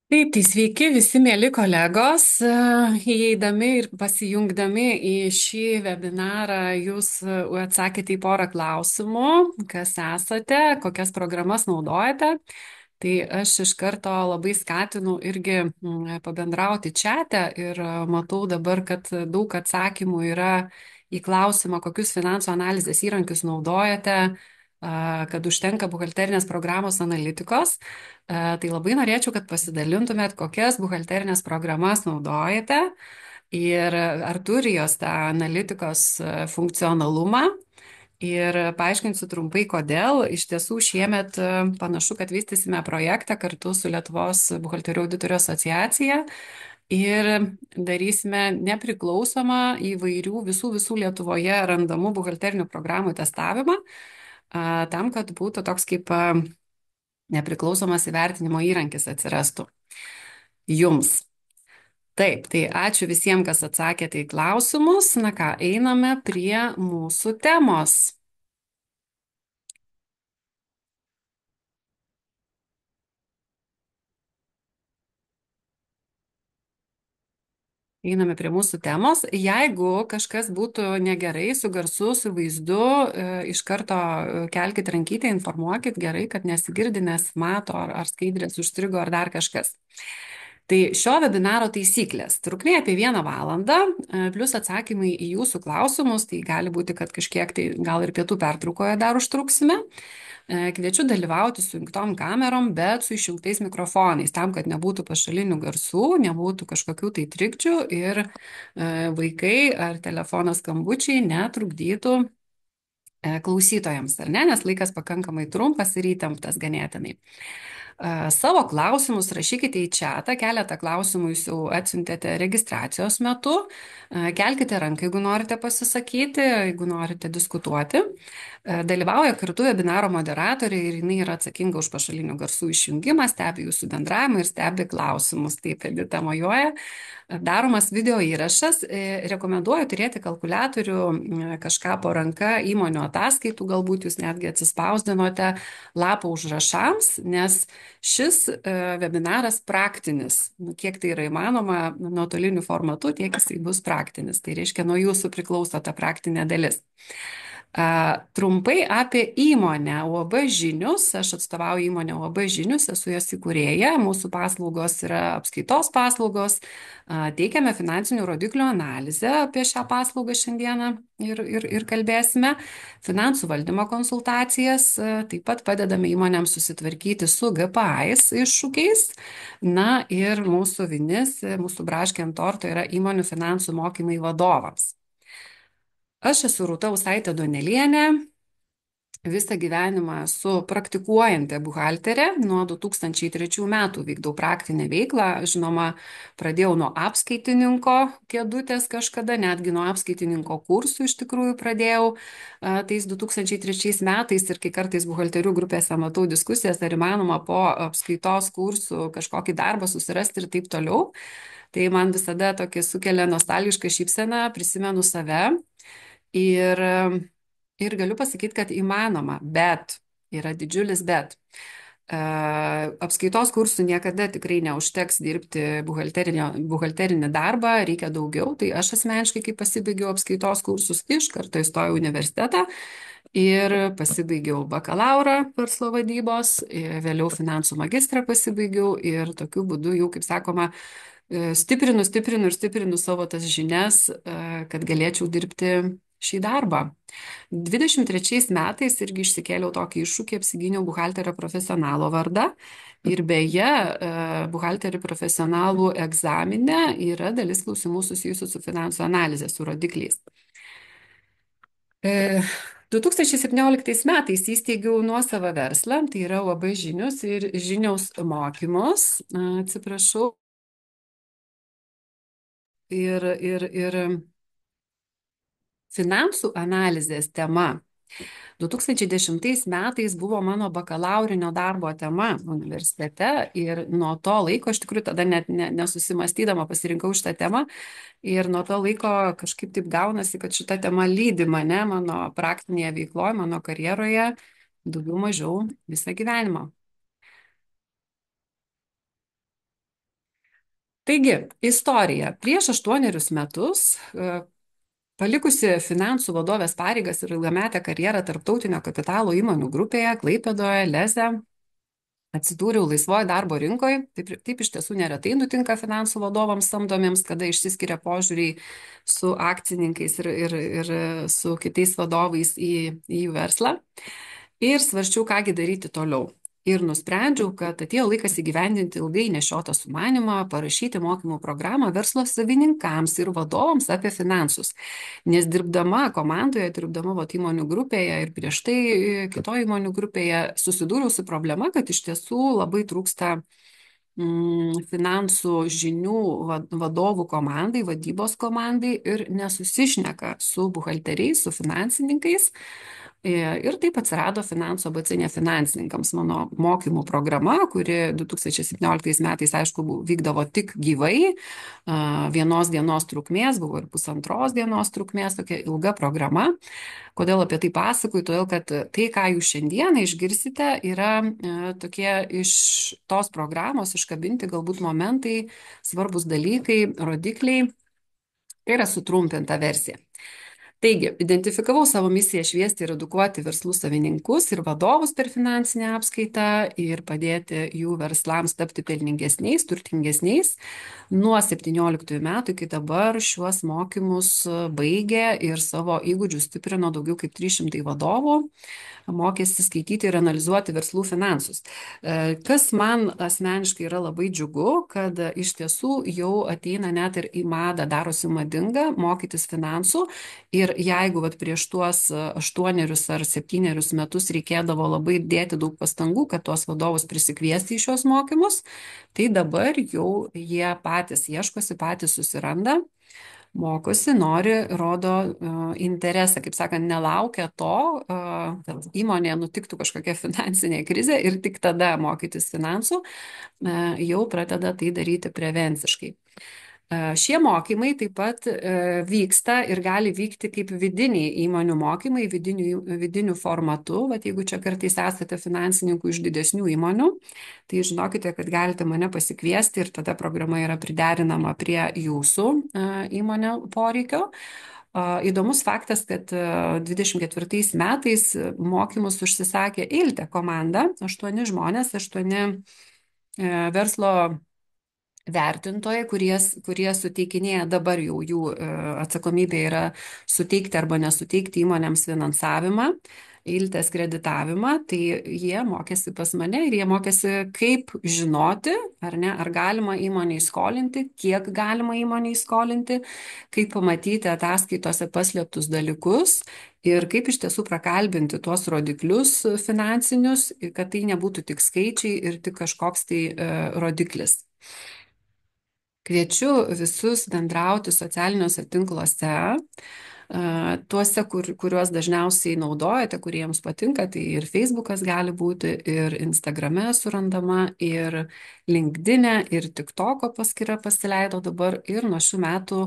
Taip, tai sveiki visi mėly kolegos. Įeidami ir pasijungdami į šį webinarą, jūs atsakėte į porą klausimų, kas esate, kokias programas naudojate. Tai aš iš karto labai skatinu irgi pabendrauti čiate ir matau dabar, kad daug atsakymų yra į klausimą, kokius finansų analizės įrankius naudojate, kad užtenka buhalterinės programos analitikos. Tai labai norėčiau, kad pasidalintumėt, kokias buhalterinės programas naudojate ir ar turi jos tą analitikos funkcionalumą. Ir paaiškinsiu trumpai, kodėl. Iš tiesų, šiemet panašu, kad vystysime projektą kartu su Lietuvos buhalterių auditorių asociacija ir darysime nepriklausomą įvairių visų Lietuvoje randamų buhalterinių programų testavimą, tam, kad būtų toks kaip nepriklausomas įvertinimo įrankis atsirastų jums. Taip, tai ačiū visiems, kas atsakėte į klausimus. Na ką, einame prie mūsų temos. Einame prie mūsų temos. Jeigu kažkas būtų negerai su garsu, su vaizdu, iš karto kelkite rankytę, informuokit gerai, kad nesigirdi, nesimato, ar skaidrės užstrigo, ar dar kažkas. Tai šio webinaro taisyklės. Trukmė apie 1 valandą, plus atsakymai į jūsų klausimus, tai gali būti, kad kažkiek tai gal ir pietų pertraukoje dar užtruksime. Kviečiu dalyvauti su įjungtom kamerom, bet su išjungtais mikrofonais, tam, kad nebūtų pašalinių garsų, nebūtų kažkokių tai trikdžių ir vaikai ar telefono skambučiai netrukdytų klausytojams, ar ne, nes laikas pakankamai trumpas ir įtemptas ganėtinai. Savo klausimus rašykite į čatą, keletą klausimų jūs jau atsiuntėte registracijos metu, kelkite ranką, jeigu norite pasisakyti, jeigu norite diskutuoti. Dalyvauja kartu webinaro moderatorė ir jinai yra atsakinga už pašalinių garsų išjungimą, stebi jūsų bendravimą ir stebi klausimus, taip Edita mojuoja. Daromas video įrašas, rekomenduoju turėti kalkuliatorių kažką po ranka, įmonių ataskaitų, galbūt jūs netgi atsispausdinote lapą užrašams, nes šis webinaras praktinis, kiek tai yra įmanoma nuotoliniu formatu, tiek jisai bus praktinis. Tai reiškia, nuo jūsų priklauso ta praktinė dalis. Trumpai apie įmonę UAB Žinius. Aš atstovauju įmonę UAB Žinius, esu jos įkūrėja. Mūsų paslaugos yra apskaitos paslaugos. Teikiame finansinių rodiklių analizę, apie šią paslaugą šiandieną ir kalbėsime. Finansų valdymo konsultacijas, taip pat padedame įmonėms susitvarkyti su GPA'is iššūkiais. Na ir mūsų vinis, mūsų braškė ant torto yra įmonių finansų mokymai vadovams. Aš esu Rūta Usaitė Donelienė, visą gyvenimą esu praktikuojanti buhalterė, nuo 2003 metų vykdau praktinę veiklą, žinoma, pradėjau nuo apskaitininko kėdutės kažkada, netgi nuo apskaitininko kursų iš tikrųjų pradėjau tais 2003 metais ir kai kartais buhalterių grupėse matau diskusijas, ar įmanoma po apskaitos kursų kažkokį darbą susirasti ir taip toliau, tai man visada tokia sukelia nostalgišką šypseną, prisimenu save. Ir galiu pasakyti, kad įmanoma, bet yra didžiulis bet. Apskaitos kursų niekada tikrai neužteks dirbti buhalterinį darbą, reikia daugiau. Tai aš asmeniškai, kai pasibaigiau apskaitos kursus, iš karto įstojau į universitetą ir pasibaigiau bakalaurą verslo vadybos, vėliau finansų magistrą pasibaigiau ir tokiu būdu jau, kaip sakoma, stiprinu savo tas žinias, kad galėčiau dirbti šį darbą. 23 metais irgi išsikėliau tokį iššūkį, apsigyniau buhalterio profesionalo vardą ir beje, buhalterio profesionalų egzamine yra dalis klausimų susijusių su finansų analizė, su rodikliais. 2017 metais įsteigiau nuosavą verslą, tai yra UAB Žinius ir Žiniaus mokymus, atsiprašau. Ir finansų analizės tema 2010 metais buvo mano bakalaurinio darbo tema universitete ir nuo to laiko, iš tikrųjų tada net nesusimastydama pasirinkau šitą temą ir nuo to laiko kažkaip taip gaunasi, kad šita tema lydi mane, mano praktinėje veikloje, mano karjeroje daugiau mažiau visą gyvenimą. Taigi, istorija. Prieš 8 metus, palikusi finansų vadovės pareigas ir ilgametę karjerą tarptautinio kapitalo įmonių grupėje Klaipėdoje, Leze, atsidūriau laisvoje darbo rinkoje. Taip iš tiesų neretai nutinka finansų vadovams samdomiems, kada išsiskiria požiūriai su akcininkais ir su kitais vadovais į jų verslą. Ir svarsčiau, kągi daryti toliau. Ir nusprendžiau, kad atėjo laikas įgyvendinti ilgai nešiotą sumanimą, parašyti mokymų programą verslo savininkams ir vadovams apie finansus. Nes dirbdama komandoje, dirbdama įmonių grupėje ir prieš tai kitoje įmonių grupėje susidūriau su problema, kad iš tiesų labai trūksta finansų žinių vadovų komandai, vadybos komandai ir nesusišneka su buhalteriais, su finansininkais. Ir taip atsirado Finansų ABC nefinansininkams mano mokymų programa, kuri 2017 metais, aišku, vykdavo tik gyvai, vienos dienos trukmės, buvo ir pusantros dienos trukmės, tokia ilga programa. Kodėl apie tai pasakoju? Todėl, kad tai, ką jūs šiandieną išgirsite, yra tokie iš tos programos iškabinti galbūt momentai, svarbus dalykai, rodikliai. Tai yra sutrumpinta versija. Taigi, identifikavau savo misiją šviesti ir edukuoti verslų savininkus ir vadovus per finansinę apskaitą ir padėti jų verslams tapti pelningesniais, turtingesniais. Nuo 17 metų iki dabar šiuos mokymus baigė ir savo įgūdžių stiprino daugiau kaip 300 vadovų, mokėsi skaityti ir analizuoti verslų finansus. Kas man asmeniškai yra labai džiugu, kad iš tiesų jau ateina net ir į madą, darosi madinga mokytis finansų. Ir jeigu prieš tuos 8 ar 7 metus reikėdavo labai dėti daug pastangų, kad tuos vadovus prisikviesti į šios mokymus, tai dabar jau jie patys ieškosi, patys susiranda, mokosi, nori, rodo interesą, kaip sakant, nelaukia to, kad įmonėje nutiktų kažkokia finansinė krizė ir tik tada mokytis finansų, jau pradeda tai daryti prevenciškai. Šie mokymai taip pat vyksta ir gali vykti kaip vidiniai įmonių mokymai, vidinių formatų. Vat jeigu čia kartais esate finansininkų iš didesnių įmonių, tai žinokite, kad galite mane pasikviesti ir tada programa yra priderinama prie jūsų įmonio poreikio. Įdomus faktas, kad 24 metais mokymus užsisakė Ilte komanda, 8 žmonės, 8 verslo vertintojai, kurie suteikinėja dabar jau jų atsakomybė yra suteikti arba nesuteikti įmonėms finansavimą, Iltės kreditavimą, tai jie mokėsi pas mane ir jie mokėsi, kaip žinoti, ar galima įmonei skolinti, kiek galima įmonei skolinti, kaip pamatyti ataskaitose paslėptus dalykus ir kaip iš tiesų prakalbinti tuos rodiklius finansinius, kad tai nebūtų tik skaičiai ir tik kažkoks tai rodiklis. Kviečiu visus bendrauti socialiniuose tinkluose, tuose, kuriuos dažniausiai naudojate, kurie jums patinka, tai ir Facebookas gali būti, ir Instagrame surandama, ir LinkedIn'e, ir TikToko paskyra pasileido dabar, ir nuo šių metų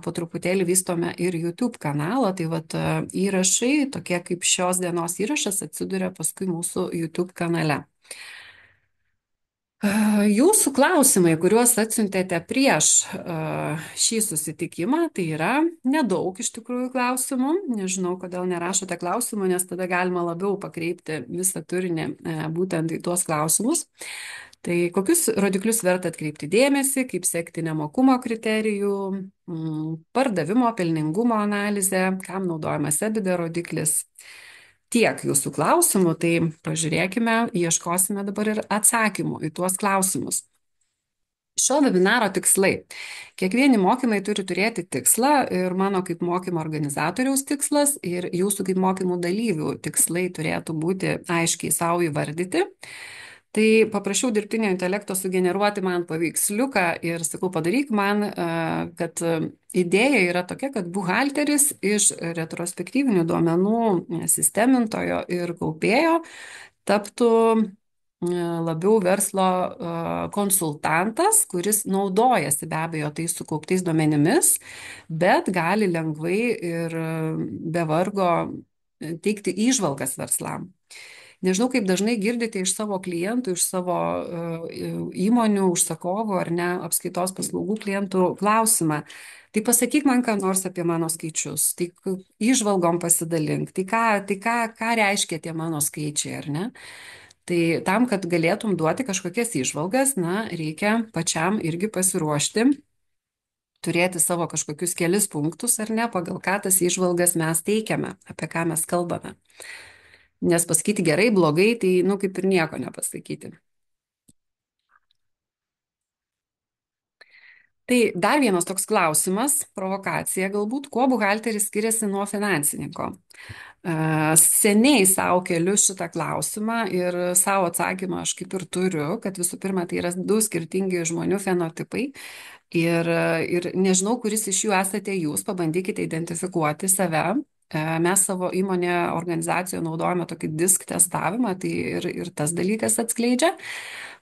po truputėlį vystome ir YouTube kanalą, tai įrašai, tokie kaip šios dienos įrašas, atsiduria paskui mūsų YouTube kanale. Jūsų klausimai, kuriuos atsiuntėte prieš šį susitikimą, tai yra nedaug iš tikrųjų klausimų. Nežinau, kodėl nerašote klausimų, nes tada galima labiau pakreipti visą turinį būtent į tuos klausimus. Tai kokius rodiklius verta atkreipti dėmesį, kaip sekti nemokumo kriterijų, pardavimo pelningumo analizę, kam naudojamas EBITDA rodiklis. Tiek jūsų klausimų, tai pažiūrėkime, ieškosime dabar ir atsakymų į tuos klausimus. Šio webinaro tikslai. Kiekvieni mokymai turi turėti tikslą ir mano kaip mokymo organizatoriaus tikslas ir jūsų kaip mokymų dalyvių tikslai turėtų būti aiškiai savo įvardyti. Tai paprašiau dirbtinio intelekto sugeneruoti man paveiksliuką ir sakau, padaryk man, kad idėja yra tokia, kad buhalteris iš retrospektyvinių duomenų sistemintojo ir kaupėjo taptų labiau verslo konsultantas, kuris naudojasi be abejo tais sukauptais duomenimis, bet gali lengvai ir be vargo teikti įžvalgas verslam. Nežinau, kaip dažnai girdite iš savo klientų, iš savo įmonių, užsakovų ar ne, apskaitos paslaugų klientų klausimą. Tai pasakyk man ką nors apie mano skaičius, tai įžvalgom pasidalink, ką reiškia tie mano skaičiai, ar ne? Tai tam, kad galėtum duoti kažkokias įžvalgas, na, reikia pačiam irgi pasiruošti, turėti savo kažkokius kelis punktus, ar ne, pagal ką tas įžvalgas mes teikiame, apie ką mes kalbame. Nes pasakyti gerai, blogai, tai, nu, kaip ir nieko nepasakyti. Tai dar vienas toks klausimas, provokacija galbūt, kuo buhalteris skiriasi nuo finansininko. Seniai savo keliu šitą klausimą ir savo atsakymą aš kaip ir turiu, kad visų pirma tai yra du skirtingi žmonių fenotipai. Ir nežinau, kuris iš jų esate jūs, pabandykite identifikuoti save. Mes savo įmonė organizacijoje naudojame tokį disk testavimą, tai ir tas dalykas atskleidžia.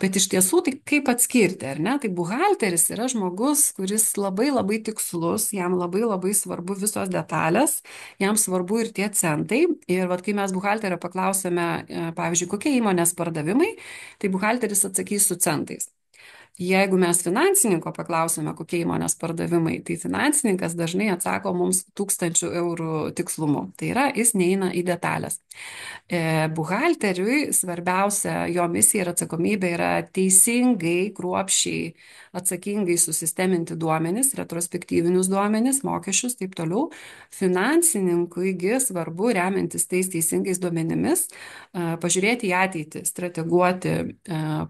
Bet iš tiesų, tai kaip atskirti, ar ne? Tai buhalteris yra žmogus, kuris labai labai tikslus, jam labai labai svarbu visos detalės, jam svarbu ir tie centai. Ir vat, kai mes buhalterio paklausėme, pavyzdžiui, kokie įmonės pardavimai, tai buhalteris atsakys su centais. Jeigu mes finansininko paklausome, kokie įmonės pardavimai, tai finansininkas dažnai atsako mums 1 000 eurų tikslumu. Tai yra, jis neina į detalės. Buhalteriui svarbiausia jo misija ir atsakomybė yra teisingai, kruopščiai, atsakingai susisteminti duomenis, retrospektyvinius duomenis, mokesčius, taip toliau. Finansininkuigi svarbu, remiantis tais teisingais duomenimis, pažiūrėti į ateitį, strateguoti,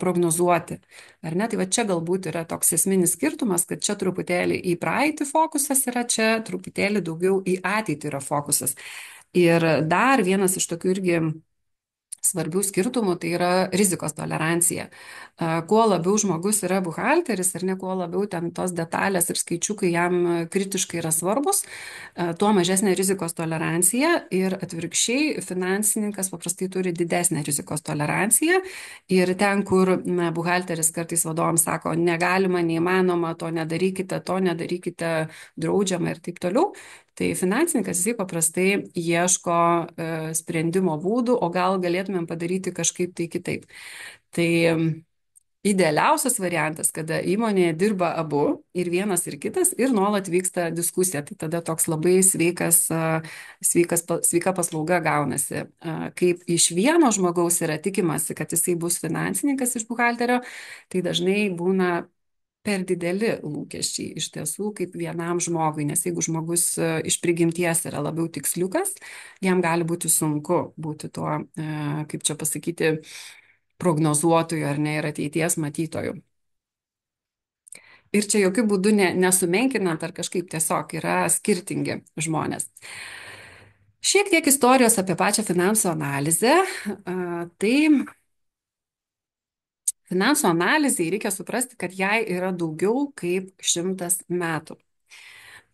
prognozuoti. Ar ne? Tai va čia galbūt yra toks esminis skirtumas, kad čia truputėlį į praeitį fokusas yra, čia truputėlį daugiau į ateitį yra fokusas. Ir dar vienas iš tokių irgi svarbių skirtumų tai yra rizikos tolerancija. Kuo labiau žmogus yra buhalteris ir ne kuo labiau ten tos detalės ir skaičiukai jam kritiškai yra svarbus, tuo mažesnė rizikos tolerancija ir atvirkščiai finansininkas paprastai turi didesnę rizikos toleranciją ir ten, kur buhalteris kartais vadovams sako, negalima, neįmanoma, to nedarykite, draudžiama ir taip toliau. Tai finansininkas jisai paprastai ieško sprendimo būdų, o gal galėtumėm padaryti kažkaip tai kitaip. Tai idealiausias variantas, kada įmonėje dirba abu, ir vienas, ir kitas, ir nuolat vyksta diskusija. Tai tada toks labai sveika paslauga gaunasi. Kaip iš vieno žmogaus yra tikimasi, kad jisai bus finansininkas iš buhalterio, tai dažnai būna per dideli lūkesčiai iš tiesų kaip vienam žmogui, nes jeigu žmogus iš prigimties yra labiau tiksliukas, jam gali būti sunku būti tuo, kaip čia pasakyti, prognozuotoju ar ne ir ateities matytoju. Ir čia jokių būdų nesumenkinant ar kažkaip tiesiog yra skirtingi žmonės. Šiek tiek istorijos apie pačią finansų analizę. Tai finansų analizai reikia suprasti, kad jai yra daugiau kaip 100 metų.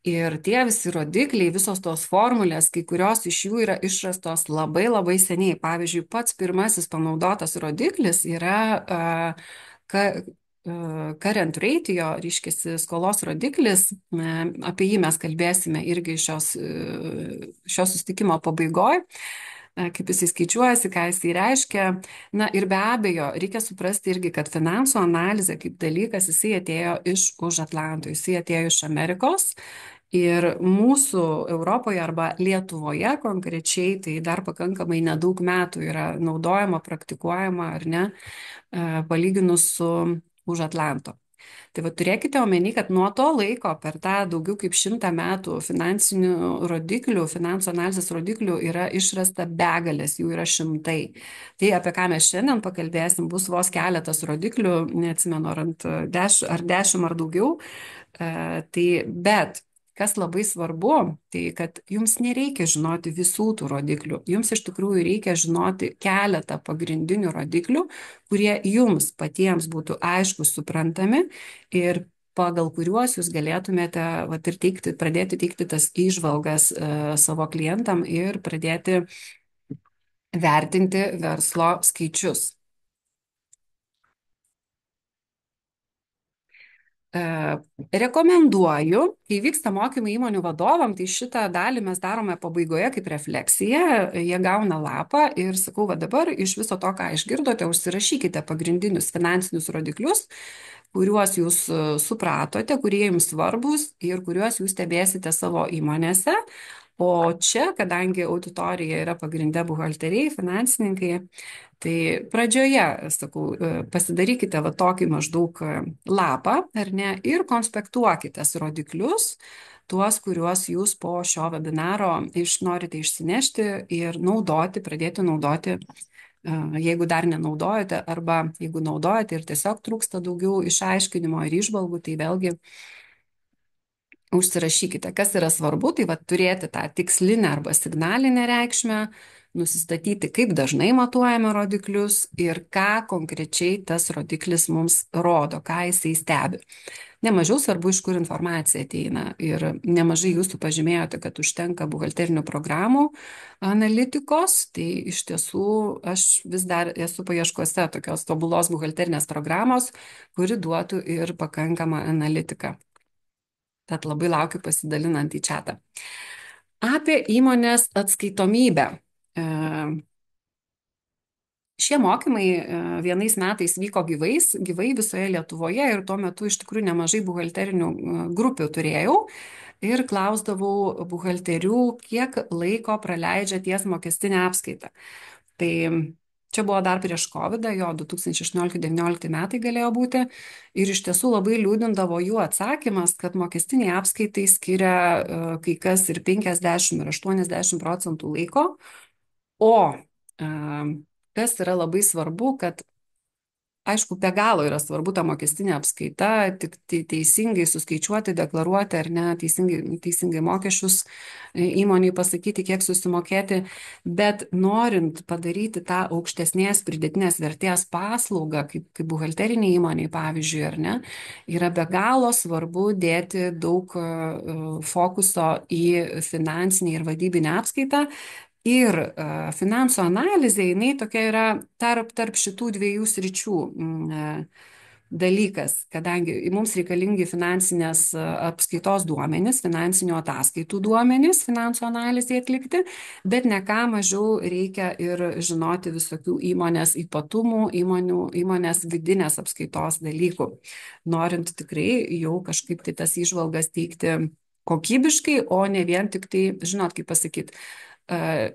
Ir tie visi rodikliai, visos tos formulės, kai kurios iš jų yra išrastos labai labai seniai. Pavyzdžiui, pats pirmasis panaudotas rodiklis yra current ratio, reiškia skolos rodiklis. Apie jį mes kalbėsime irgi šio susitikimo pabaigoje, kaip jisai skaičiuojasi, ką jisai reiškia. Na ir be abejo, reikia suprasti irgi, kad finansų analizė kaip dalykas, jisai atėjo iš už Atlanto, jisai atėjo iš Amerikos. Ir mūsų Europoje arba Lietuvoje konkrečiai, tai dar pakankamai nedaug metų yra naudojama, praktikuojama ar ne, palyginus su už Atlanto. Tai va turėkite omeny, kad nuo to laiko per tą daugiau kaip 100 metų finansinių rodiklių, finansų analizės rodiklių yra išrasta begalės, jų yra šimtai. Tai apie ką mes šiandien pakalbėsim, bus vos keletas rodiklių, neatsimenu ar 10 ar daugiau. Bet kas labai svarbu, tai kad jums nereikia žinoti visų tų rodiklių. Jums iš tikrųjų reikia žinoti keletą pagrindinių rodiklių, kurie jums patiems būtų aiškus, suprantami ir pagal kuriuos jūs galėtumėte vat, ir pradėti teikti tas įžvalgas savo klientam ir pradėti vertinti verslo skaičius. Rekomenduoju, kai vyksta mokymai įmonių vadovam, tai šitą dalį mes darome pabaigoje kaip refleksiją, jie gauna lapą ir sakau, va dabar iš viso to, ką išgirdote, užsirašykite pagrindinius finansinius rodiklius, kuriuos jūs supratote, kurie jums svarbus ir kuriuos jūs stebėsite savo įmonėse. O čia, kadangi auditorija yra pagrindė buhalteriai, finansininkai, tai pradžioje, sakau, pasidarykite va tokį maždaug lapą, ar ne, ir konspektuokite rodiklius, tuos, kuriuos jūs po šio webinaro norite išsinešti ir naudoti, pradėti naudoti, jeigu dar nenaudojate, arba jeigu naudojate ir tiesiog trūksta daugiau išaiškinimo ir išvalgų, tai vėlgi užsirašykite, kas yra svarbu, tai va turėti tą tikslinę arba signalinę reikšmę, nusistatyti, kaip dažnai matuojame rodiklius ir ką konkrečiai tas rodiklis mums rodo, ką jisai stebi. Nemažiau svarbu, iš kur informacija ateina. Ir nemažai jūsų pažymėjote, kad užtenka buhalterinių programų analitikos. Tai iš tiesų aš vis dar esu paieškose tokios tobulos buhalterinės programos, kuri duotų ir pakankamą analitiką. Tad labai laukiu pasidalinant į čatą. Apie įmonės atskaitomybę. Šie mokymai vienais metais vyko gyvai visoje Lietuvoje ir tuo metu iš tikrųjų nemažai buhalterinių grupių turėjau ir klausdavau buhalterių, kiek laiko praleidžia ties mokestinę apskaitą. Tai čia buvo dar prieš COVID, jo 2018-2019 metai galėjo būti ir iš tiesų labai liūdindavo jų atsakymas, kad mokestiniai apskaitai skiria kai kas ir 50 ir 80% laiko, o kas yra labai svarbu, kad aišku, be galo yra svarbu ta mokestinė apskaita, tik teisingai suskaičiuoti, deklaruoti ar ne, teisingai mokesčius įmoniai pasakyti, kiek susimokėti, bet norint padaryti tą aukštesnės pridėtinės vertės paslaugą, kaip buhalteriniai įmoniai, pavyzdžiui, ar ne, yra be galo svarbu dėti daug fokuso į finansinį ir vadybinę apskaitą. Ir finansų analizė, jinai tokia yra tarp šitų dviejų sričių dalykas, kadangi mums reikalingi finansinės apskaitos duomenys, finansinių ataskaitų duomenys, finansų analizai atlikti, bet ne ką mažiau reikia ir žinoti visokių įmonės ypatumų, įmonės vidinės apskaitos dalykų, norint tikrai jau kažkaip tai tas įžvalgas teikti kokybiškai, o ne vien tik tai, žinot, kaip pasakyti,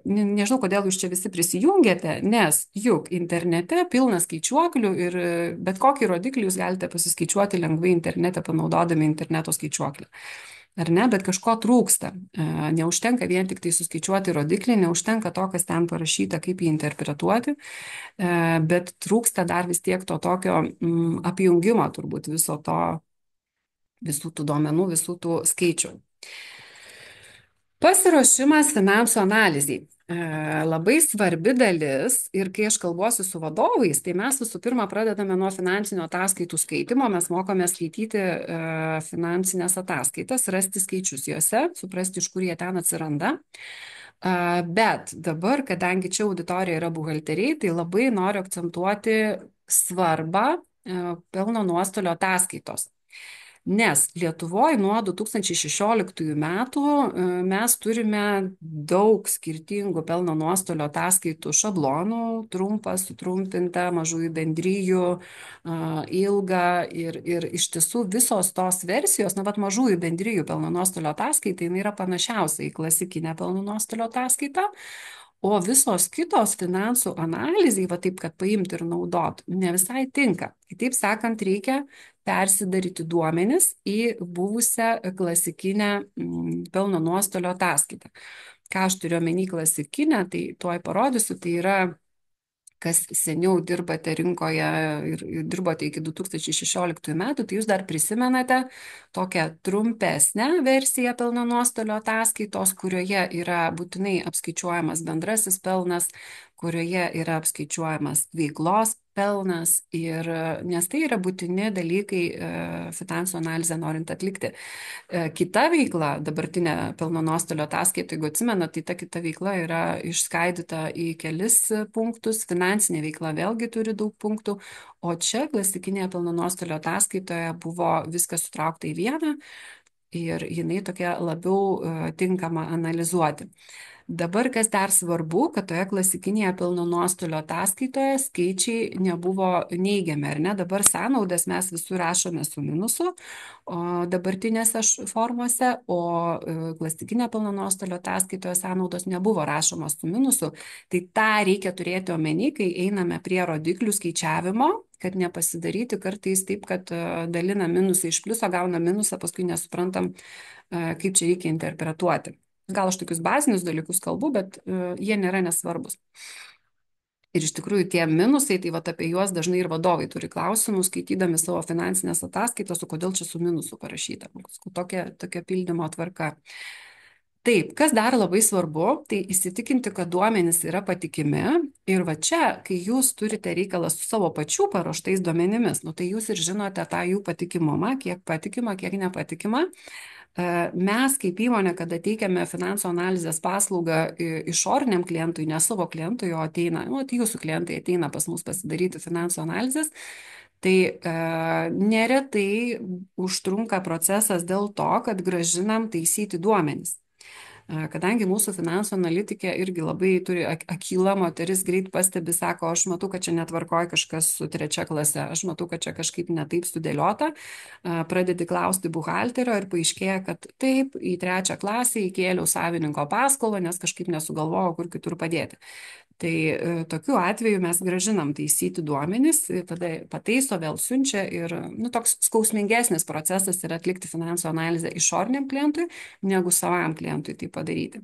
nežinau, kodėl jūs čia visi prisijungėte, nes juk internete pilna skaičiuoklių ir bet kokį rodiklį jūs galite pasiskaičiuoti lengvai internete, panaudodami interneto skaičiuoklį. Ar ne, bet kažko trūksta. Neužtenka vien tik tai suskaičiuoti rodiklį, neužtenka to, kas ten parašyta, kaip jį interpretuoti, bet trūksta dar vis tiek to tokio apjungimo turbūt viso to, visų tų duomenų, visų tų skaičių. Pasiruošimas finansų analizai. Labai svarbi dalis ir kai aš kalbuosi su vadovais, tai mes visų pirma pradedame nuo finansinių ataskaitų skaitimo, mes mokome skaityti finansinės ataskaitas, rasti skaičius juose, suprasti, iš kur jie ten atsiranda. Bet dabar, kadangi čia auditorija yra buhalteriai, tai labai noriu akcentuoti svarbą pelno nuostolio ataskaitos. Nes Lietuvoje nuo 2016 metų mes turime daug skirtingų pelno nuostolio ataskaitų šablonų, trumpą, sutrumpintą, mažųjų bendrijų, ilgą ir iš tiesų visos tos versijos, na, bet mažųjų bendrijų pelno nuostolio ataskaita, jinai yra panašiausia į klasikinę pelno nuostolio ataskaitą. O visos kitos finansų analizai, va taip, kad paimti ir naudot, ne visai tinka. Kitaip sakant, reikia persidaryti duomenis į buvusią klasikinę pelno nuostolio ataskaitą. Ką aš turiu omeny klasikinę, tai tuoj parodysiu, tai yra kas seniau dirbate rinkoje ir dirbote iki 2016 metų, tai jūs dar prisimenate tokią trumpesnę versiją pelno nuostolio ataskaitos, kurioje yra būtinai apskaičiuojamas bendrasis pelnas, kurioje yra apskaičiuojamas veiklos pelnas ir nes tai yra būtini dalykai finansų analizę norint atlikti. Kita veikla, dabartinė pelno nuostolio ataskaita, jeigu atsimena, tai ta kita veikla yra išskaidyta į kelis punktus, finansinė veikla vėlgi turi daug punktų, o čia klasikinėje pelno nuostolio ataskaitoje buvo viskas sutraukta į vieną ir jinai tokia labiau tinkama analizuoti. Dabar, kas dar svarbu, kad toje klasikinėje pelno nuostolio ataskaitoje skaičiai nebuvo neigiami, ar ne? Dabar sąnaudas mes visur rašome su minusu, o dabartinėse formuose, o klasikinė pelno nuostolio ataskaitoje sąnaudos nebuvo rašomos su minusu. Tai tą reikia turėti omeny, kai einame prie rodiklių skaičiavimo, kad nepasidaryti kartais taip, kad dalina minusą iš pliuso, gauna minusą, paskui nesuprantam, kaip čia reikia interpretuoti. Gal aš tokius bazinius dalykus kalbu, bet jie nėra nesvarbus. Ir iš tikrųjų tie minusai, tai vat apie juos dažnai ir vadovai turi klausimų, skaitydami savo finansinės ataskaitos, o kodėl čia su minusu parašyta. Tokia pildymo tvarka. Taip, kas dar labai svarbu, tai įsitikinti, kad duomenys yra patikimi ir va čia, kai jūs turite reikalą su savo pačių paruoštais duomenimis, nu, tai jūs ir žinote tą jų patikimumą, kiek patikima, kiek nepatikima. Mes kaip įmonė, kada teikiame finansų analizės paslaugą išoriniam klientui, ne savo klientui, o ateina, nu, tai jūsų klientai ateina pas mus pasidaryti finansų analizės, tai neretai užtrunka procesas dėl to, kad gražinam taisyti duomenys. Kadangi mūsų finansų analitikė irgi labai turi akylą moteris, greit pastebi, sako, aš matau, kad čia netvarkoja kažkas su trečia klase, aš matau, kad čia kažkaip netaip sudėliota, pradedi klausti buhalterio ir paaiškėja, kad taip, į trečią klasę įkėliau savininko paskolą, nes kažkaip nesugalvojau, kur kitur padėti. Tai tokiu atveju mes gražinam taisyti duomenys, tada pataiso, vėl siunčia ir nu, toks skausmingesnis procesas yra atlikti finansų analizę išoriniam klientui, negu savam klientui tai padaryti.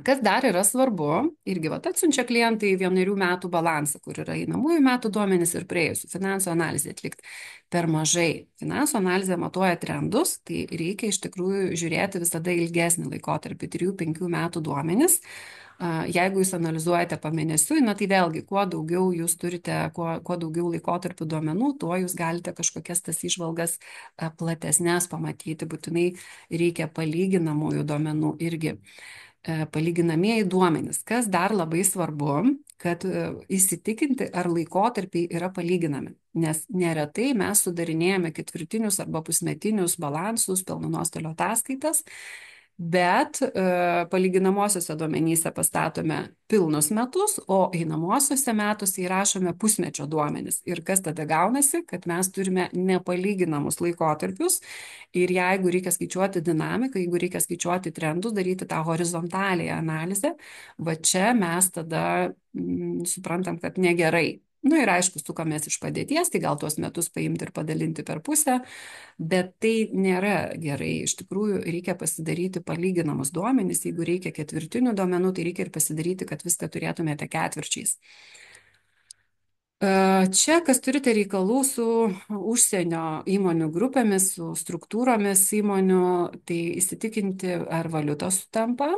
Kas dar yra svarbu, irgi atsiunčia klientai 1 metų balansą, kur yra einamųjų metų duomenys ir praėjusių finansų analizę atlikti. Per mažai. Finansų analizė matuoja trendus, tai reikia iš tikrųjų žiūrėti visada ilgesnį laikotarpį, 3-5 metų duomenys. Jeigu jūs analizuojate pamėnesiui, na tai vėlgi, kuo daugiau jūs turite, kuo daugiau laikotarpių duomenų, tuo jūs galite kažkokias tas išvalgas platesnės pamatyti, būtinai reikia palyginamųjų duomenų irgi. Palyginamieji duomenys. Kas dar labai svarbu, kad įsitikinti, ar laikotarpiai yra palyginami. Nes neretai mes sudarinėjame ketvirtinius arba pusmetinius balansus, pelno nuostolio ataskaitas, bet palyginamosiuose duomenyse pastatome pilnus metus, o einamosiuose metuose įrašome pusmečio duomenis. Ir kas tada gaunasi, kad mes turime nepalyginamus laikotarpius ir jeigu reikia skaičiuoti dinamiką, jeigu reikia skaičiuoti trendus, daryti tą horizontalią analizę, va čia mes tada suprantam, kad negerai. Nu ir aišku, sukamės iš padėties, tai gal tuos metus paimti ir padalinti per pusę, bet tai nėra gerai. Iš tikrųjų, reikia pasidaryti palyginamus duomenys. Jeigu reikia ketvirtinių duomenų, tai reikia ir pasidaryti, kad viską turėtumėte ketvirčiais. Čia, kas turite reikalų su užsienio įmonių grupėmis, su struktūromis įmonių, tai įsitikinti, ar valiutos sutampa.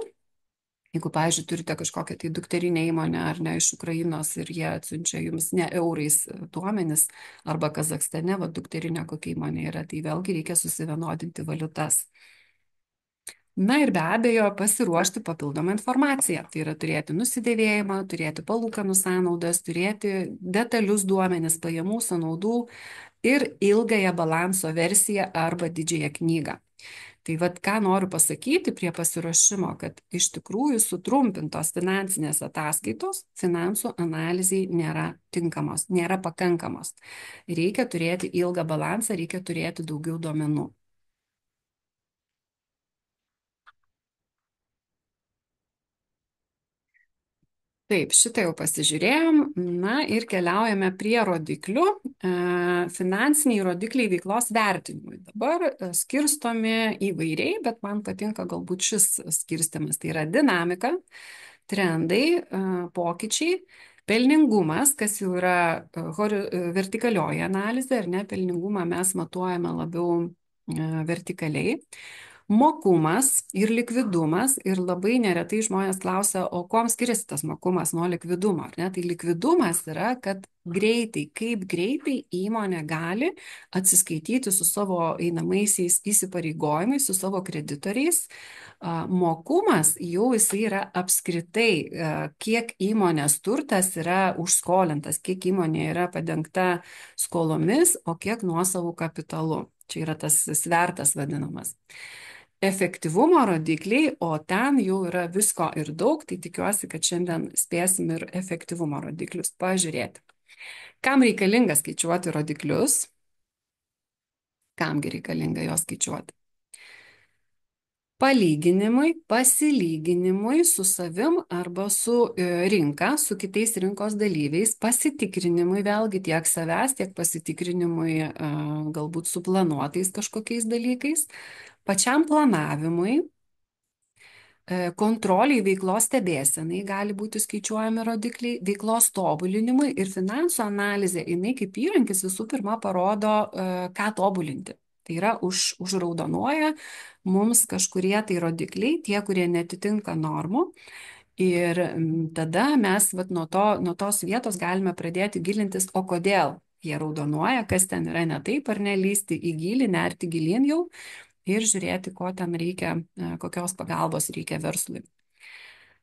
Jeigu, pavyzdžiui, turite kažkokią tai dukterinę įmonę ar ne iš Ukrainos ir jie atsiunčia jums ne eurais duomenis, arba Kazakstane, va dukterinė kokia įmonė yra, tai vėlgi reikia susivienodinti valiutas. Na ir be abejo pasiruošti papildomą informaciją. Tai yra turėti nusidėvėjimą, turėti palūkanų sąnaudas, turėti detalius duomenis, pajamų, sąnaudų ir ilgąją balanso versiją arba didžiąją knygą. Tai vad, ką noriu pasakyti prie pasiruošimo, kad iš tikrųjų sutrumpintos finansinės ataskaitos finansų analizai nėra tinkamos, nėra pakankamos. Reikia turėti ilgą balansą, reikia turėti daugiau duomenų. Taip, šitą jau pasižiūrėjom. Na ir keliaujame prie rodiklių. Finansiniai rodikliai veiklos vertinimui. Dabar skirstomi įvairiai, bet man patinka galbūt šis skirstimas. Tai yra dinamika, trendai, pokyčiai, pelningumas, kas jau yra vertikalioji analizė, ar ne, pelningumą mes matuojame labiau vertikaliai. Mokumas ir likvidumas, ir labai neretai žmonės klausia, o kuom skiriasi tas mokumas nuo likvidumo, ar ne? Tai likvidumas yra, kad greitai, kaip greitai įmonė gali atsiskaityti su savo einamaisiais įsipareigojimais, su savo kreditoriais. Mokumas jau jisai yra apskritai, kiek įmonės turtas yra užskolintas, kiek įmonė yra padengta skolomis, o kiek nuosavų kapitalu. Čia yra tas svertas vadinamas efektyvumo rodikliai, o ten jau yra visko ir daug, tai tikiuosi, kad šiandien spėsim ir efektyvumo rodiklius pažiūrėti. Kam reikalinga skaičiuoti rodiklius? Kamgi reikalinga juos skaičiuoti? Palyginimui, pasilyginimui su savim arba su rinka, su kitais rinkos dalyviais, pasitikrinimui vėlgi tiek savęs, tiek pasitikrinimui galbūt suplanuotais kažkokiais dalykais, pačiam planavimui, kontroliai, veiklos stebėsenai gali būti skaičiuojami rodikliai, veiklos tobulinimui ir finansų analizė, jinai kaip įrankis visų pirma parodo, ką tobulinti. Tai yra užraudonuoja mums kažkurie tai rodikliai, tie, kurie netitinka normų. Ir tada mes nuo tos vietos galime pradėti gilintis, o kodėl jie raudonuoja, kas ten yra ne taip, ar nelysti į gilį, nerti gilin jau ir žiūrėti, ko ten reikia, kokios pagalbos reikia verslui.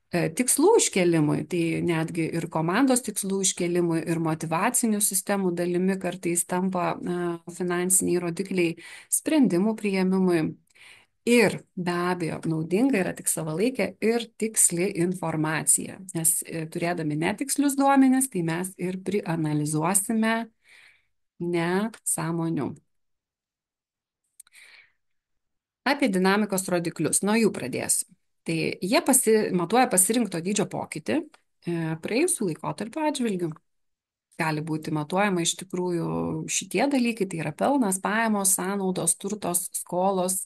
Tikslų iškelimui, tai netgi ir komandos tikslų iškelimui, ir motivacinių sistemų dalimi kartais tampa finansiniai rodikliai sprendimų priėmimui. Ir be abejo, naudinga yra tik savalaikė ir tiksli informacija, nes turėdami netikslius duomenis, tai mes ir prianalizuosime nesąmonių. Apie dinamikos rodiklius, nuo jų pradėsiu. Tai jie matuoja pasirinkto dydžio pokytį praėjusių laikotarpių atžvilgių. Gali būti matuojama iš tikrųjų šitie dalykai, tai yra pelnas, pajamos, sąnaudos, turtos, skolos.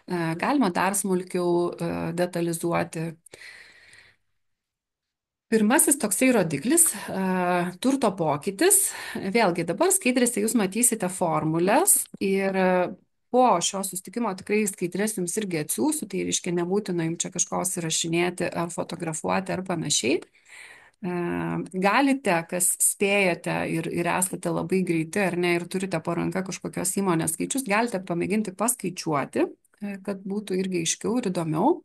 Galima dar smulkiau detalizuoti. Pirmasis toksai rodiklis - turto pokytis. Vėlgi dabar skaidrėse jūs matysite formulės ir po šio susitikimo tikrai skaidrės jums irgi atsiųsiu, tai reiškia nebūtina jums čia kažko įrašinėti ar fotografuoti ar panašiai. Galite, kas spėjate ir esate labai greiti ar ne ir turite po ranka kažkokios įmonės skaičius, galite pamėginti paskaičiuoti, kad būtų irgi aiškiau ir įdomiau.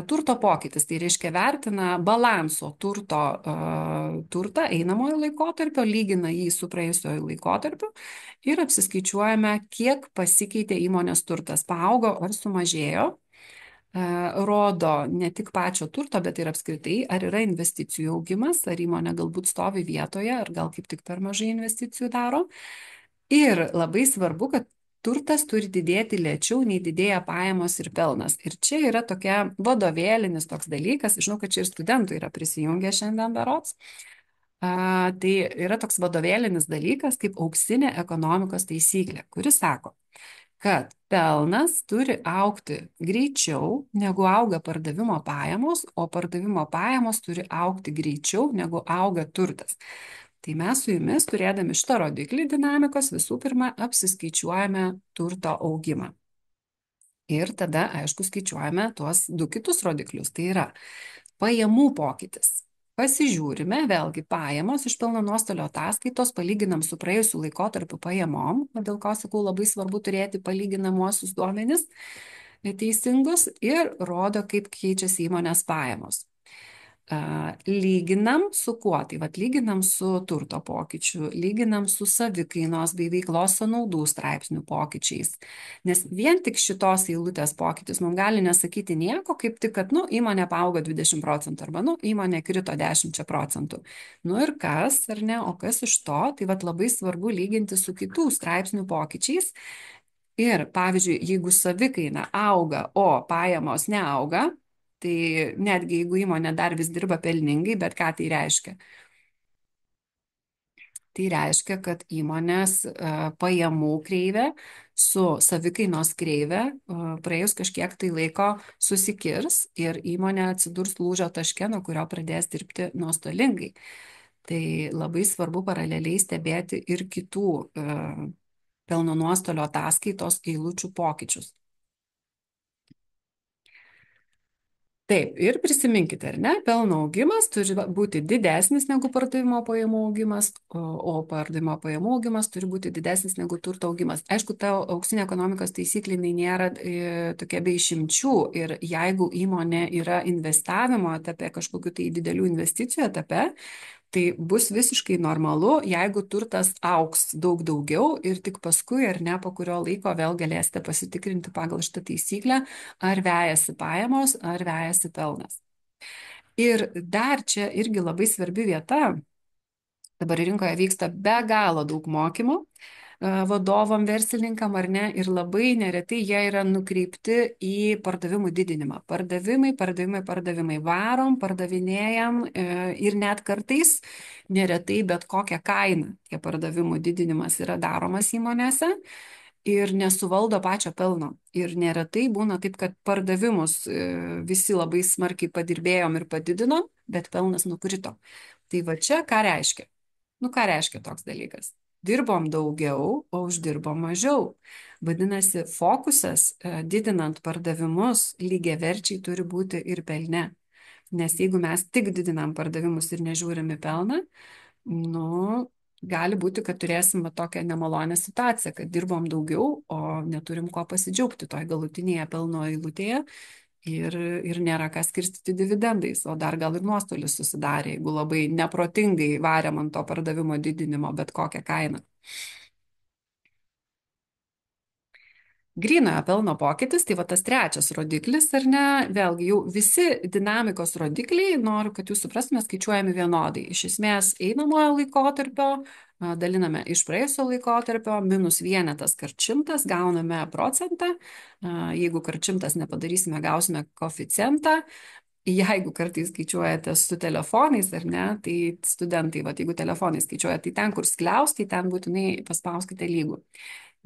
Turto pokytis, tai reiškia vertina balanso turtą einamojo laikotarpio, lygina jį su praėjusiojo laikotarpiu ir apsiskaičiuojame, kiek pasikeitė įmonės turtas, paaugo ar sumažėjo. Rodo ne tik pačio turto, bet ir apskritai, ar yra investicijų augimas, ar įmonė galbūt stovi vietoje, ar gal kaip tik per mažai investicijų daro. Ir labai svarbu, kad turtas turi didėti lėčiau, nei didėja pajamos ir pelnas. Ir čia yra tokia vadovėlinis toks dalykas, žinau, kad čia ir studentų yra prisijungę šiandien berods. Tai yra toks vadovėlinis dalykas kaip auksinė ekonomikos taisyklė, kuris sako, kad pelnas turi augti greičiau, negu auga pardavimo pajamos, o pardavimo pajamos turi augti greičiau, negu auga turtas. Tai mes su jumis, turėdami šitą rodiklį dinamikos, visų pirma, apsiskaičiuojame turto augimą. Ir tada, aišku, skaičiuojame tuos du kitus rodiklius. Tai yra pajamų pokytis. Pasižiūrime, vėlgi, pajamos iš pelno nuostolio ataskaitos, palyginam su praėjusiu laikotarpiu pajamom, dėl ko sakau, labai svarbu turėti palyginamuosius duomenis teisingus ir rodo, kaip keičiasi įmonės pajamos. Lyginam su kuo? Tai vat lyginam su turto pokyčiu, lyginam su savikainos bei veiklos sąnaudų straipsnių pokyčiais. Nes vien tik šitos eilutės pokytis mums gali nesakyti nieko, kaip tik, kad, įmonė paaugo 20% arba, įmonė krito 10%. Ir kas, ar ne, o kas iš to? Tai vat labai svarbu lyginti su kitų straipsnių pokyčiais. Ir, pavyzdžiui, jeigu savikaina auga, o pajamos neauga, tai netgi jeigu įmonė dar vis dirba pelningai, bet ką tai reiškia? Tai reiškia, kad įmonės pajamų kreivė su savikainos kreivė praėjus kažkiek tai laiko susikirs ir įmonė atsidurs lūžio taške, nuo kurio pradės dirbti nuostolingai. Tai labai svarbu paraleliai stebėti ir kitų pelno nuostolio ataskaitos eilučių pokyčius. Taip, ir prisiminkite, ar ne, pelno augimas turi būti didesnis negu pardavimo pajamų augimas, o pardavimo pajamų augimas turi būti didesnis negu turto augimas. Aišku, ta auksinė ekonomikos taisyklė jinai nėra tokia be išimčių ir jeigu įmonė yra investavimo etape, kažkokiu tai didelių investicijų etape, tai bus visiškai normalu, jeigu turtas auks daug daugiau ir tik paskui ar ne po kurio laiko vėl galėsite pasitikrinti pagal šitą taisyklę, ar vejasi pajamos, ar vejasi pelnas. Ir dar čia irgi labai svarbi vieta, dabar rinkoje vyksta be galo daug mokymų vadovam, verslininkam ar ne, ir labai neretai jie yra nukreipti į pardavimų didinimą. Pardavimai, pardavimai, pardavimai. Varom, pardavinėjam ir net kartais, neretai, bet kokią kainą tie pardavimų didinimas yra daromas įmonėse ir nesuvaldo pačio pelno. Ir neretai būna taip, kad pardavimus visi labai smarkiai padirbėjom ir padidinom, bet pelnas nukrito. Tai va čia ką reiškia? Nu, ką reiškia toks dalykas? Dirbom daugiau, o uždirbom mažiau. Vadinasi, fokusas didinant pardavimus lygiaverčiai turi būti ir pelne. Nes jeigu mes tik didinam pardavimus ir nežiūrim į pelną, nu, gali būti, kad turėsim va tokią nemalonę situaciją, kad dirbom daugiau, o neturim ko pasidžiaugti toj galutinėje pelno eilutėje ir nėra ką skirstyti dividendais, o dar gal ir nuostolis susidarė, jeigu labai neprotingai varėm ant to pardavimo didinimo bet kokią kainą. Grynojo pelno pokytis, tai va tas trečias rodiklis, ar ne, vėlgi jau visi dinamikos rodikliai, noriu, kad jūs suprastumėte, skaičiuojami vienodai. Iš esmės einamojo laikotarpio daliname iš praėjusio laikotarpio, minus vienetas kart šimtas, gauname procentą, jeigu kart šimtas nepadarysime, gausime koeficientą. Jeigu kartais skaičiuojate su telefonais ar ne, tai studentai, va, jeigu telefonai skaičiuoja, tai ten, kur skliaus, tai ten būtinai paspauskite lygų,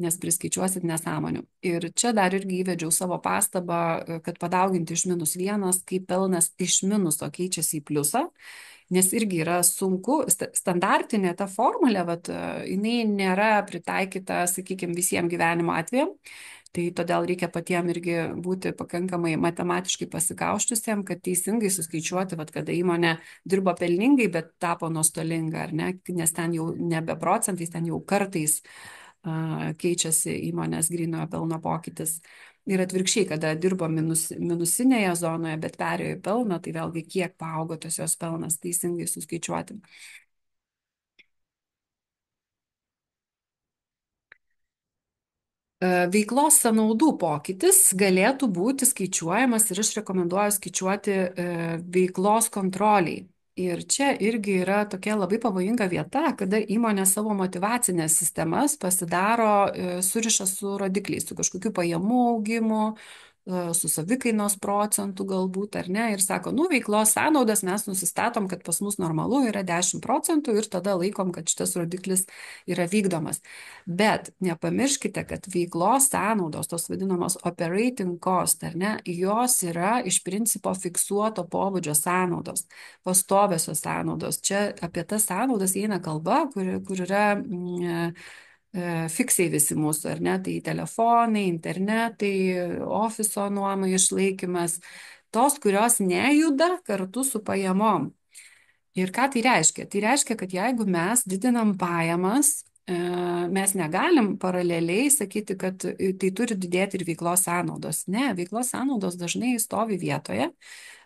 nes priskaičiuosit nesąmonių. Ir čia dar irgi įvedžiau savo pastabą, kad padauginti iš minus vienas, kaip pelnas iš minuso keičiasi į pliusą, nes irgi yra sunku, standartinė ta formulė, vat, jinai nėra pritaikyta, sakykime, visiems gyvenimo atvejam. Tai todėl reikia patiem irgi būti pakankamai matematiškai pasikauštusiem, kad teisingai suskaičiuoti, vat, kada įmonė dirbo pelningai, bet tapo nuostolinga, ar ne, nes ten jau nebe procentais, ten jau kartais keičiasi įmonės grynojo pelno pokytis. Ir atvirkščiai, kada dirbo minusinėje zonoje, bet perėjo į pelną, tai vėlgi kiek paaugo tas jos pelnas, teisingai suskaičiuoti. Veiklos sąnaudų pokytis galėtų būti skaičiuojamas ir aš rekomenduoju skaičiuoti veiklos kontroliai. Ir čia irgi yra tokia labai pavojinga vieta, kada įmonė savo motivacinės sistemas pasidaro, suriša su rodikliais, su kažkokiu pajamų augimu, su savikainos procentų galbūt, ar ne, ir sako, nu, veiklos sąnaudas mes nusistatom, kad pas mus normalu yra 10% ir tada laikom, kad šitas rodiklis yra vykdomas. Bet nepamirškite, kad veiklos sąnaudos, tos vadinamos operating cost, ar ne, jos yra iš principo fiksuoto pobūdžio sąnaudos, pastoviosios sąnaudos. Čia apie tas sąnaudas eina kalba, kur yra fiksiai visi mūsų, ar ne, tai telefonai, internetai, ofiso nuoma, išlaikymas, tos, kurios nejuda kartu su pajamom. Ir ką tai reiškia? Tai reiškia, kad jeigu mes didinam pajamas, mes negalim paraleliai sakyti, kad tai turi didėti ir veiklos sąnaudos. Ne, veiklos sąnaudos dažnai stovi vietoje,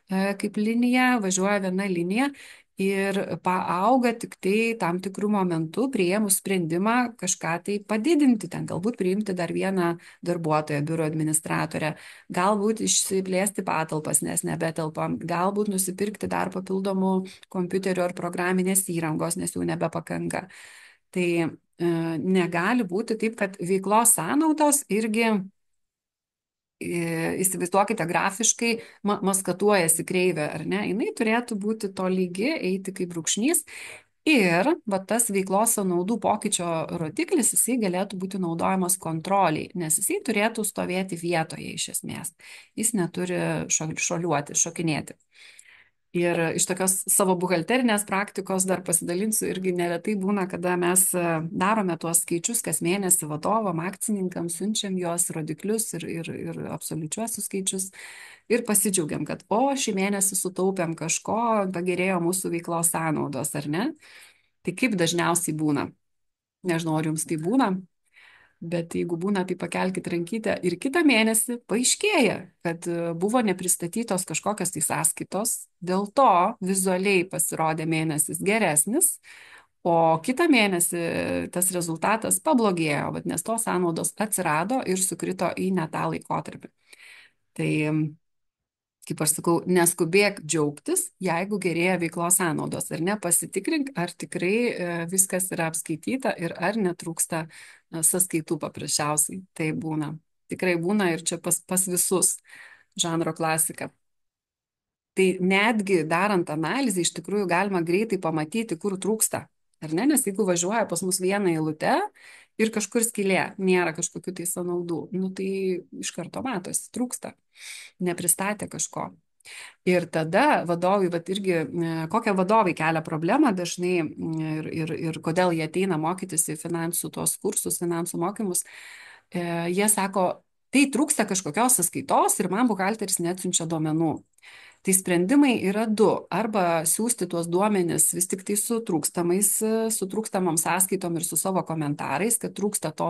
kaip linija, važiuoja viena linija ir paauga tik tai tam tikrų momentų priėmus sprendimą kažką tai padidinti, ten galbūt priimti dar vieną darbuotoją, biuro administratorę, galbūt išsiplėsti patalpas, nes nebetelpam, galbūt nusipirkti dar papildomų kompiuterių ar programinės įrangos, nes jau nebepakanka. Tai negali būti taip, kad veiklos sąnaudos irgi įsivaizduokite grafiškai, maskatuojasi kreivė, ar ne, jinai turėtų būti to lygi, eiti kaip brūkšnys ir va, tas veiklos sąnaudų pokyčio rodiklis, jisai galėtų būti naudojamas kontroliai, nes jisai turėtų stovėti vietoje iš esmės, jis neturi šoliuoti, šokinėti. Ir iš tokios savo buhalterinės praktikos dar pasidalinsiu, irgi neretai būna, kada mes darome tuos skaičius kas mėnesį vadovam, akcininkams, siunčiam juos rodiklius ir absoliučiuosius skaičius ir pasidžiaugiam, kad o šį mėnesį sutaupėm kažko, pagerėjo mūsų veiklos sąnaudos, ar ne? Tai kaip dažniausiai būna? Nežinau, ar jums tai būna, bet jeigu būna, tai pakelkite rankytę ir kitą mėnesį paaiškėja, kad buvo nepristatytos kažkokios tai sąskaitos, dėl to vizualiai pasirodė mėnesis geresnis, o kitą mėnesį tas rezultatas pablogėjo, nes tos sąnaudos atsirado ir sukrito į ne tą laikotarpį. Tai kaip aš sakau, neskubėk džiaugtis, jeigu gerėja veiklos sąnaudos, ar ne, pasitikrink, ar tikrai viskas yra apskaityta ir ar netrūksta sąskaitų paprasčiausiai. Tai būna. Tikrai būna ir čia pas visus žanro klasika. Tai netgi darant analizę, iš tikrųjų galima greitai pamatyti, kur trūksta. Ar ne? Nes jeigu važiuoja pas mus vieną eilutę ir kažkur skylė, nėra kažkokių tai sąnaudų, nu tai iš karto matosi, trūksta, nepristatė kažko. Ir tada vadovai, vat irgi, kokią vadovai kelia problemą dažnai ir kodėl jie ateina mokytis į finansų tuos kursus, finansų mokymus, jie sako, tai trūksta kažkokios sąskaitos ir man buhalteris neatsiunčia duomenų. Tai sprendimai yra du. Arba siūsti tuos duomenis vis tik tai su trūkstamom sąskaitom ir su savo komentarais, kad trūksta to,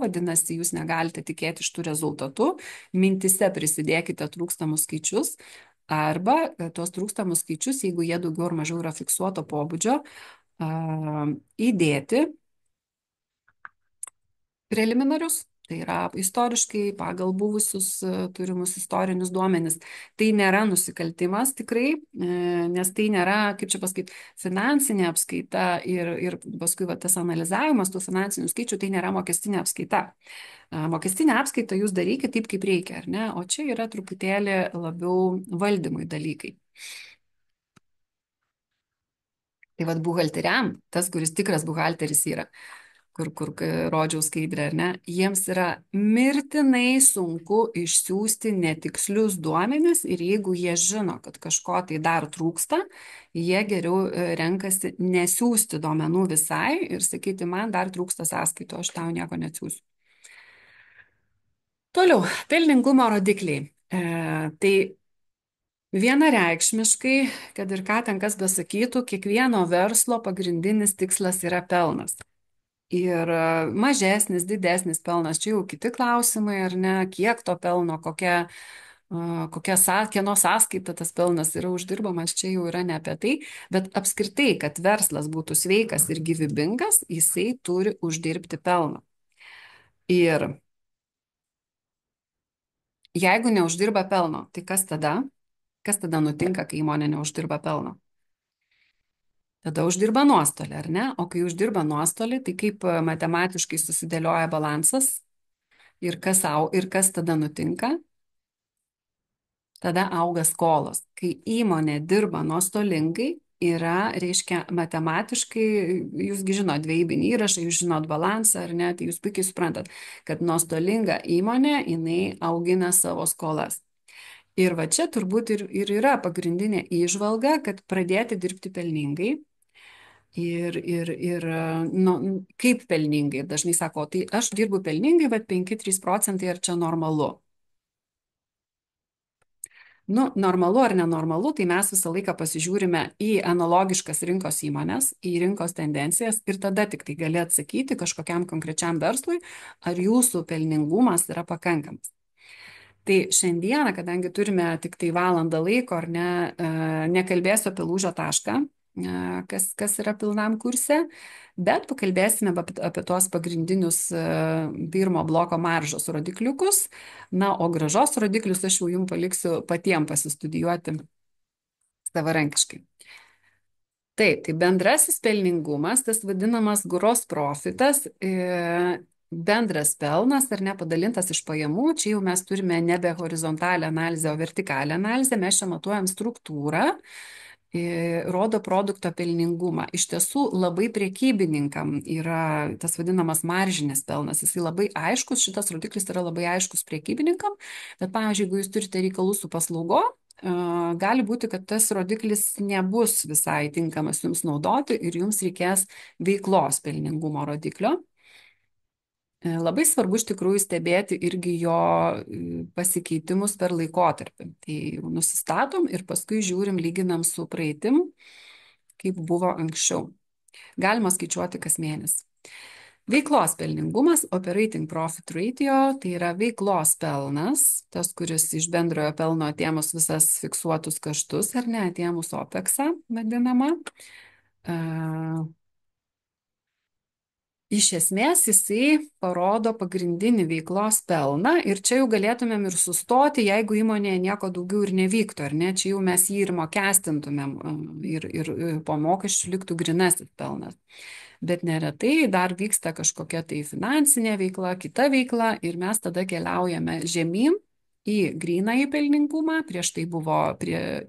vadinasi, jūs negalite tikėti iš tų rezultatų, mintise prisidėkite trūkstamus skaičius, arba tuos trūkstamus skaičius, jeigu jie daugiau ar mažiau yra fiksuoto pobūdžio, įdėti preliminarius. Tai yra istoriškai pagal buvusius turimus istorinius duomenis. Tai nėra nusikaltimas tikrai, nes tai nėra, kaip čia pasakyti, finansinė apskaita ir paskui va, tas analizavimas tų finansinių skaičių, tai nėra mokestinė apskaita. Mokestinę apskaitą jūs darykite taip, kaip reikia, ar ne? O čia yra truputėlį labiau valdymui dalykai. Tai vad buhalteriam, tas, kuris tikras buhalteris yra, kur rodžiau skaidrę, ar ne, jiems yra mirtinai sunku išsiųsti netikslius duomenis ir jeigu jie žino, kad kažko tai dar trūksta, jie geriau renkasi nesiųsti duomenų visai ir sakyti, man dar trūksta sąskaito, aš tau nieko neatsiųsiu. Toliau, pelningumo rodikliai. Tai vienareikšmiškai, kad ir ką ten kas besakytų, kiekvieno verslo pagrindinis tikslas yra pelnas. Ir mažesnis, didesnis pelnas, čia jau kiti klausimai, ar ne, kiek to pelno, kieno sąskaita tas pelnas yra uždirbamas, čia jau yra ne apie tai, bet apskritai, kad verslas būtų sveikas ir gyvybingas, jisai turi uždirbti pelną. Ir jeigu neuždirba pelno, tai kas tada? Kas tada nutinka, kai įmonė neuždirba pelno? Tada uždirba nuostolį, ar ne? O kai uždirba nuostolį, tai kaip matematiškai susidėlioja balansas ir kas tada nutinka? Tada auga skolos. Kai įmonė dirba nuostolingai, reiškia, matematiškai, jūsgi žinot dvejybinį įrašą, jūs žinot balansą, ar ne, tai jūs puikiai suprantat, kad nuostolinga įmonė, jinai augina savo skolas. Ir va čia turbūt ir yra pagrindinė įžvalga, kad pradėti dirbti pelningai. Ir nu, kaip pelningai, dažnai sako, tai aš dirbu pelningai, bet 5-3% ar čia normalu? Nu, normalu ar nenormalu, tai mes visą laiką pasižiūrime į analogiškas rinkos įmonės, į rinkos tendencijas ir tada tik tai gali atsakyti kažkokiam konkrečiam verslui, ar jūsų pelningumas yra pakankamas. Tai šiandieną, kadangi turime tik tai valandą laiko, ar ne, nekalbėsiu apie lūžio tašką, kas yra pilnam kurse, bet pakalbėsime apie tuos pagrindinius pirmo bloko maržos rodikliukus. Na, o grąžos rodiklius aš jau jums paliksiu patiems pasistudijuoti savarankiškai. Taip, tai bendrasis pelningumas, tas vadinamas gross profitas, bendras pelnas ar nepadalintas iš pajamų, čia jau mes turime nebe horizontalią analizę, o vertikalią analizę, mes čia matuojam struktūrą, rodo produkto pelningumą. Iš tiesų labai priekybininkam yra tas vadinamas maržinis pelnas. Jisai labai aiškus, šitas rodiklis yra labai aiškus priekybininkam, bet pavyzdžiui, jeigu jūs turite reikalų su paslaugo, gali būti, kad tas rodiklis nebus visai tinkamas jums naudoti ir jums reikės veiklos pelningumo rodiklio. Labai svarbu iš tikrųjų stebėti irgi jo pasikeitimus per laikotarpį. Tai jau nusistatom ir paskui žiūrim, lyginam su praeitim, kaip buvo anksčiau. Galima skaičiuoti kas mėnesį. Veiklos pelningumas, operating profit ratio, tai yra veiklos pelnas, tas, kuris iš bendrojo pelno atėmus visas fiksuotus kaštus ar ne, atėmus OPEX-ą vadinamą. Iš esmės jisai parodo pagrindinį veiklos pelną ir čia jau galėtumėm ir sustoti, jeigu įmonėje nieko daugiau ir nevyktų, ar ne, čia jau mes jį ir mokestintumėm ir po mokesčių liktų grinasis pelnas. Bet neretai dar vyksta kažkokia tai finansinė veikla, kita veikla ir mes tada keliaujame žemyn į grynąjį pelningumą, prieš tai buvo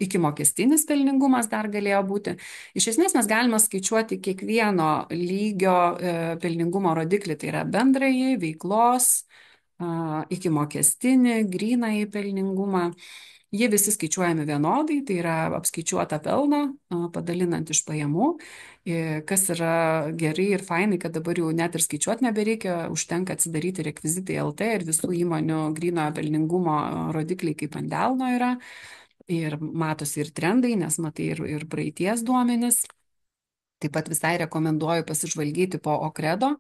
ikimokestinis pelningumas dar galėjo būti. Iš esmės mes galime skaičiuoti kiekvieno lygio pelningumo rodiklį, tai yra bendrąjį, veiklos, ikimokestinį, grynąjį pelningumą. Jie visi skaičiuojami vienodai, tai yra apskaičiuota pelno, padalinant iš pajamų, kas yra gerai ir fainai, kad dabar jau net ir skaičiuoti nebereikia, užtenka atsidaryti rekvizitai LT ir visų įmonių grynojo pelningumo rodikliai kaip ant delno yra. Ir matosi ir trendai, nes matai ir praeities duomenis. Taip pat visai rekomenduoju pasižvalgyti po Okredo.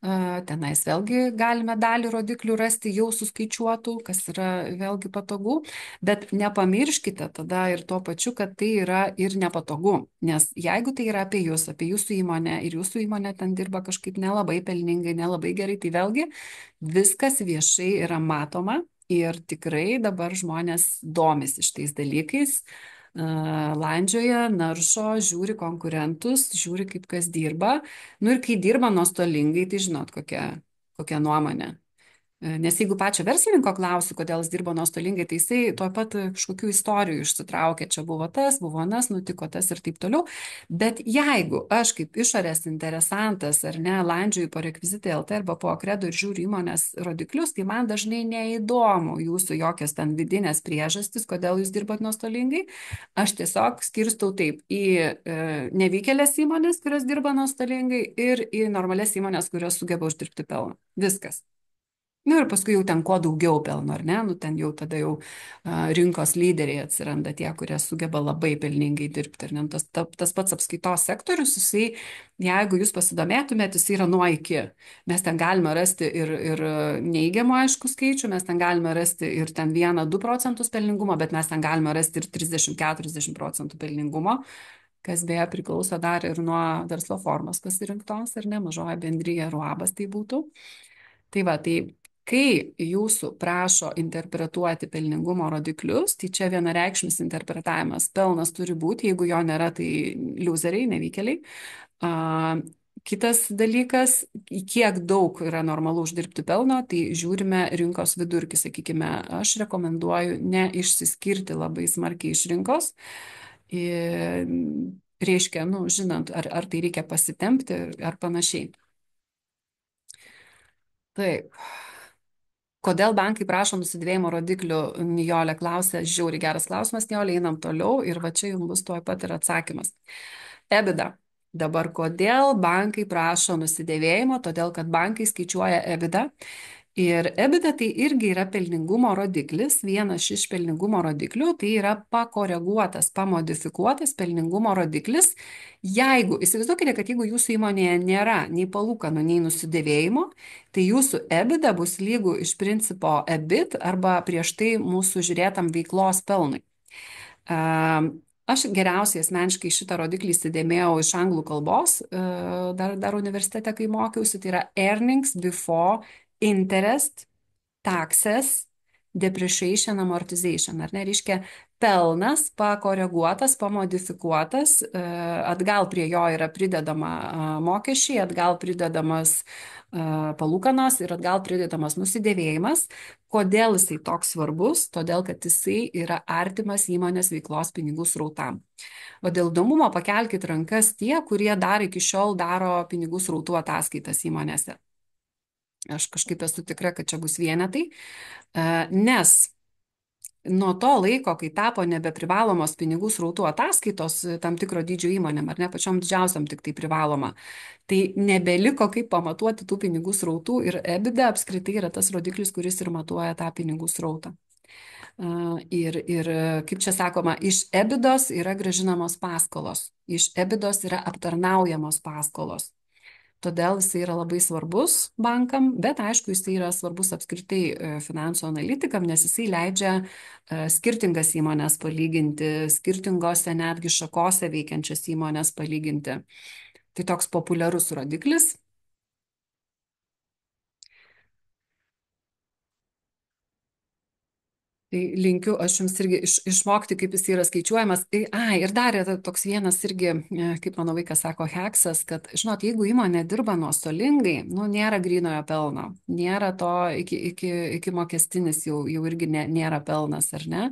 Tenais vėlgi galime dalį rodiklių rasti jau suskaičiuotų, kas yra vėlgi patogu. Bet nepamirškite tada ir tuo pačiu, kad tai yra ir nepatogu. Nes jeigu tai yra apie jūs, apie jūsų įmonę ir jūsų įmonė ten dirba kažkaip nelabai pelningai, nelabai gerai, tai vėlgi viskas viešai yra matoma ir tikrai dabar žmonės domisi šitais dalykais, landžioja, naršo, žiūri konkurentus, žiūri, kaip kas dirba. Nu ir kai dirba nuostolingai, tai žinot, kokia nuomonė. Nes jeigu pačio verslininko klausiu, kodėl jis dirbo nuostolingai, tai jisai tuo pat kažkokių istorijų išsitraukė, čia buvo tas, buvo anas, nutiko tas ir taip toliau. Bet jeigu aš kaip išorės interesantas ar ne, landžiuoju po rekvizitai LT arba po Okredo ir žiūriu įmonės rodiklius, tai man dažnai neįdomu jūsų jokios ten vidinės priežastis, kodėl jūs dirbot nuostolingai. Aš tiesiog skirstau taip į nevykėlės įmonės, kurios dirba nuostolingai ir į normales įmonės, kurios sugeba uždirbti pelną. Viskas. Nu ir paskui jau ten kuo daugiau pelno, ar ne? Nu ten jau tada jau rinkos lyderiai atsiranda tie, kurie sugeba labai pelningai dirbti. Ir tas pats apskaitos sektorius, jisai, jeigu jūs pasidomėtumėte, jisai yra nuo iki. Mes ten galime rasti ir neigiamų aišku skaičių, mes ten galime rasti ir ten 1-2 procentus pelningumo, bet mes ten galime rasti ir 30-40 procentų pelningumo, kas beje priklauso dar ir nuo verslo formos pasirinktos, ar ne, mažoji bendryja ar UABas tai būtų. Tai va, tai kai jūsų prašo interpretuoti pelningumo rodiklius, tai čia vienareikšmis interpretavimas. Pelnas turi būti, jeigu jo nėra, tai loseriai, nevykėliai. Kitas dalykas, kiek daug yra normalu uždirbti pelno, tai žiūrime rinkos vidurkį, sakykime, aš rekomenduoju neišsiskirti labai smarkiai iš rinkos. Reiškia, nu, žinant, ar tai reikia pasitempti ar panašiai. Taip. Kodėl bankai prašo nusidėvėjimo rodiklių, Nijolė klausė, žiauriai geras klausimas, Nijolė, einam toliau ir va čia jums bus tuoj pat ir atsakymas. EBITDA. Dabar kodėl bankai prašo nusidėvėjimo? Todėl, kad bankai skaičiuoja EBITDA. Ir EBITDA tai irgi yra pelningumo rodiklis, vienas iš pelningumo rodiklių, tai yra pakoreguotas, pamodifikuotas pelningumo rodiklis. Jeigu, įsivaizduokite, kad jeigu jūsų įmonėje nėra nei palūkanų, nei nusidėvėjimo, tai jūsų EBITDA bus lygų iš principo EBIT arba prieš tai mūsų žiūrėtam veiklos pelnui. Aš geriausiai asmeniškai šitą rodiklį įsidėmėjau iš anglų kalbos, dar universitete, kai mokiausi, tai yra earnings before interest, taxes, depreciation, amortization. Ar ne, reiškia pelnas pakoreguotas, pamodifikuotas, atgal prie jo yra pridedama mokesčiai, atgal pridedamas palūkanos ir atgal pridedamas nusidėvėjimas. Kodėl jisai toks svarbus? Todėl, kad jisai yra artimas įmonės veiklos pinigų srautam. O dėl įdomumo pakelkite rankas tie, kurie dar iki šiol daro pinigų srautų ataskaitas įmonėse. Aš kažkaip esu tikra, kad čia bus vienetai, nes nuo to laiko, kai tapo nebeprivalomos pinigų srautų ataskaitos tam tikro dydžio įmonėm, ar ne pačiom didžiausiam tik tai privaloma, tai nebeliko kaip pamatuoti tų pinigų srautų ir EBITDA apskritai yra tas rodiklis, kuris ir matuoja tą pinigų srautą. Ir kaip čia sakoma, iš EBIDOS yra gražinamos paskolos, iš EBIDOS yra aptarnaujamos paskolos. Todėl jisai yra labai svarbus bankam, bet aišku, jisai yra svarbus apskritai finansų analitikam, nes jisai leidžia skirtingas įmonės palyginti, skirtingose netgi šakose veikiančias įmonės palyginti. Tai toks populiarus rodiklis. Tai linkiu aš jums irgi išmokti, kaip jis yra skaičiuojamas. Ir dar yra toks vienas irgi, kaip mano vaikas sako, heksas, kad, žinot, jeigu įmonė dirba nuostolingai, nu, nėra grynojo pelno, nėra to iki mokestinis jau irgi nėra pelnas, ar ne?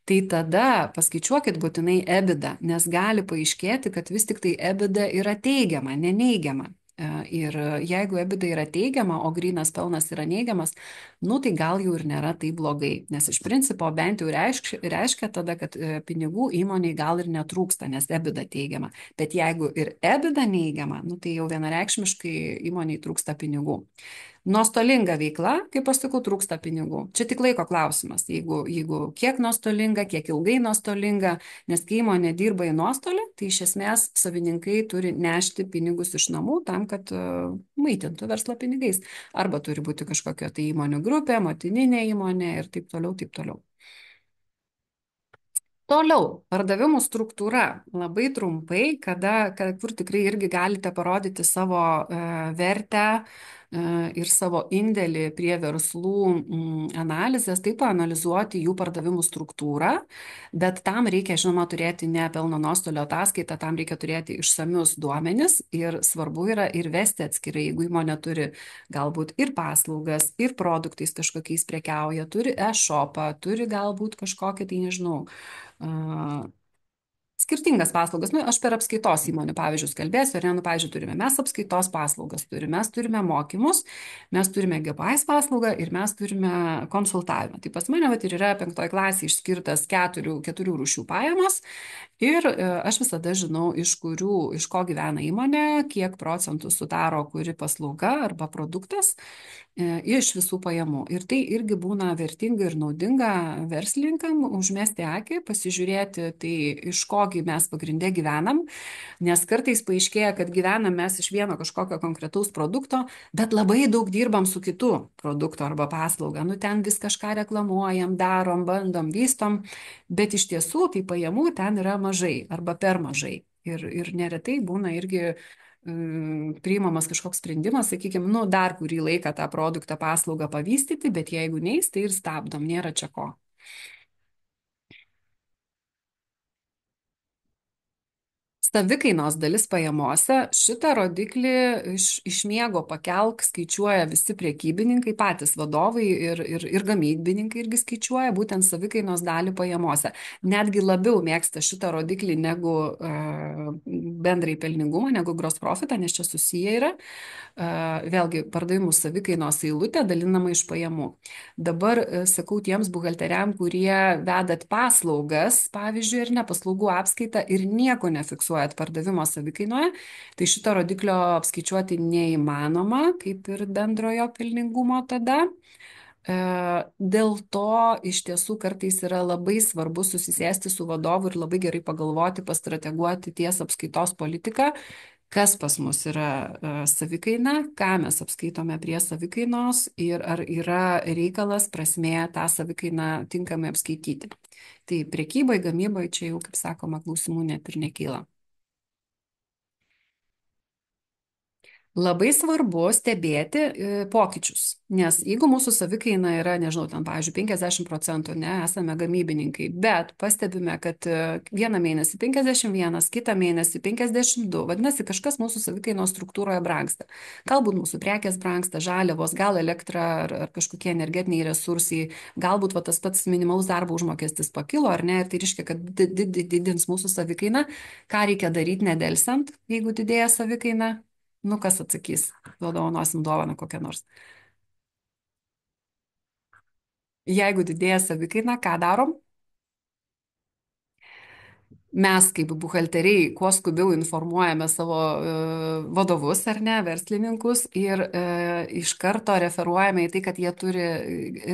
Tai tada paskaičiuokit būtinai EBITDA, nes gali paaiškėti, kad vis tik tai EBITDA yra teigiama, neneigiama. Ir jeigu EBITDA yra teigiama, o grynas pelnas yra neigiamas, nu tai gal jau ir nėra taip blogai. Nes iš principo bent jau reiškia tada, kad pinigų įmoniai gal ir netrūksta, nes EBITDA teigiama. Bet jeigu ir EBITDA neigiama, nu tai jau vienareikšmiškai įmoniai trūksta pinigų. Nuostolinga veikla, kaip aš sakau, trūksta pinigų. Čia tik laiko klausimas. Jeigu kiek nuostolinga, kiek ilgai nuostolinga, nes kai įmonė dirba į nuostolį, tai iš esmės savininkai turi nešti pinigus iš namų tam, kad maitintų verslą pinigais. Arba turi būti kažkokia tai įmonių grupė, motininė įmonė ir taip toliau, taip toliau. Toliau, pardavimų struktūra. Labai trumpai, kur tikrai irgi galite parodyti savo vertę ir savo indėlį prie verslų analizės, taip analizuoti jų pardavimų struktūrą, bet tam reikia, žinoma, turėti ne pelno nuostolio ataskaitą, tam reikia turėti išsamius duomenis ir svarbu yra ir vesti atskirai, jeigu įmonė turi galbūt ir paslaugas, ir produktais kažkokiais prekiauja, turi e-shopą, turi galbūt kažkokį, tai nežinau, skirtingas paslaugas. Nu, aš per apskaitos įmonių pavyzdžius kalbėsiu, ar ne, nu, pavyzdžiui, turime mes apskaitos paslaugas, mes turime mokymus, mes turime GPAIS paslaugą ir mes turime konsultavimą. Tai pas mane vat, ir yra 5 klasė išskirtas keturių rūšių pajamos ir aš visada žinau, iš ko gyvena įmonė, kiek procentų sudaro kuri paslauga arba produktas iš visų pajamų. Ir tai irgi būna vertinga ir naudinga verslininkam užmesti akį, pasižiūrėti, tai iš kogi mes pagrindė gyvenam, nes kartais paaiškėja, kad gyvenam mes iš vieno kažkokio konkretaus produkto, bet labai daug dirbam su kitu produktu arba paslauga. Nu, ten vis kažką reklamuojam, darom, bandom, vystom, bet iš tiesų tai pajamų ten yra mažai arba per mažai. Ir neretai būna irgi priimamas kažkoks sprendimas, sakykime, nu, dar kurį laiką tą produktą, paslaugą pavystyti, bet jeigu neis, tai ir stabdom, nėra čia ko. Savikainos dalis pajamose šitą rodiklį iš miego pakelk skaičiuoja visi priekybininkai, patys vadovai ir gamybininkai irgi skaičiuoja būtent savikainos dalį pajamose. Netgi labiau mėgsta šitą rodiklį negu bendrai pelningumą, negu gross profitą, nes čia susiję yra. Vėlgi pardavimų savikainos eilutė dalinama iš pajamų. Dabar sakau tiems buhalteriam, kurie vedat paslaugas, pavyzdžiui, ir ne paslaugų apskaitą ir nieko nefiksuojat pardavimo savikainoje, tai šito rodiklio apskaičiuoti neįmanoma, kaip ir bendrojo pelningumo tada. Dėl to iš tiesų kartais yra labai svarbu susisėsti su vadovu ir labai gerai pagalvoti, pastrateguoti ties apskaitos politiką, kas pas mus yra savikaina, ką mes apskaitome prie savikainos ir ar yra reikalas, prasmė tą savikainą tinkamai apskaityti. Tai prekybai, gamybai čia jau, kaip sakoma, klausimų net ir nekyla. Labai svarbu stebėti pokyčius, nes jeigu mūsų savikaina yra, nežinau, ten, pavyzdžiui, 50%, ne, esame gamybininkai, bet pastebime, kad vieną mėnesį 51, kitą mėnesį 52, vadinasi, kažkas mūsų savikainos struktūroje brangsta. Galbūt mūsų prekės brangsta, žaliavos, gal elektra ar kažkokie energetiniai resursai, galbūt va, tas pats minimalus darbo užmokestis pakilo, ar ne, ir tai reiškia, kad didins mūsų savikainą. Ką reikia daryti nedelsiant, jeigu didėja savikaina? Nu, kas atsakys, dovanosim dovaną kokią nors. Jeigu didėja savikaina, ką darom? Mes kaip buhalteriai kuo skubiau informuojame savo vadovus ar ne, verslininkus ir iš karto referuojame į tai, kad jie turi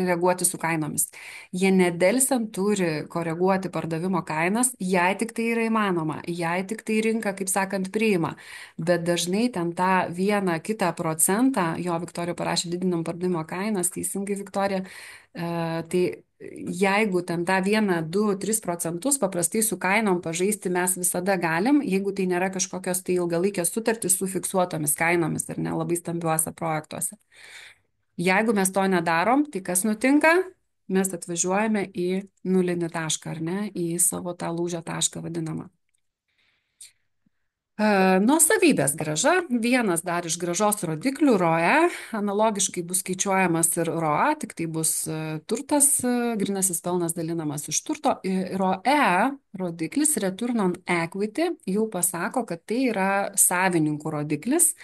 reaguoti su kainomis. Jie nedelsiant turi koreguoti pardavimo kainas, jei tik tai yra įmanoma, jei tik tai rinka, kaip sakant, priima. Bet dažnai ten tą vieną kitą procentą, jo Viktorija parašė, didinam pardavimo kainas, teisingai Viktorija, tai jeigu ten tą 1, 2, 3 procentus paprastai su kainom pažaisti mes visada galim, jeigu tai nėra kažkokios tai ilgalaikės sutartys su fiksuotomis kainomis ar ne labai stambiuose projektuose. Jeigu mes to nedarom, tai kas nutinka? Mes atvažiuojame į nulinį tašką, ar ne, į savo tą lūžio tašką vadinamą. Nuosavybės grąža, vienas dar iš grąžos rodiklių ROE, analogiškai bus skaičiuojamas ir ROA, tik tai bus turtas, grinasis pelnas dalinamas iš turto. ROE rodiklis, Return on Equity, jau pasako, kad tai yra savininkų rodiklis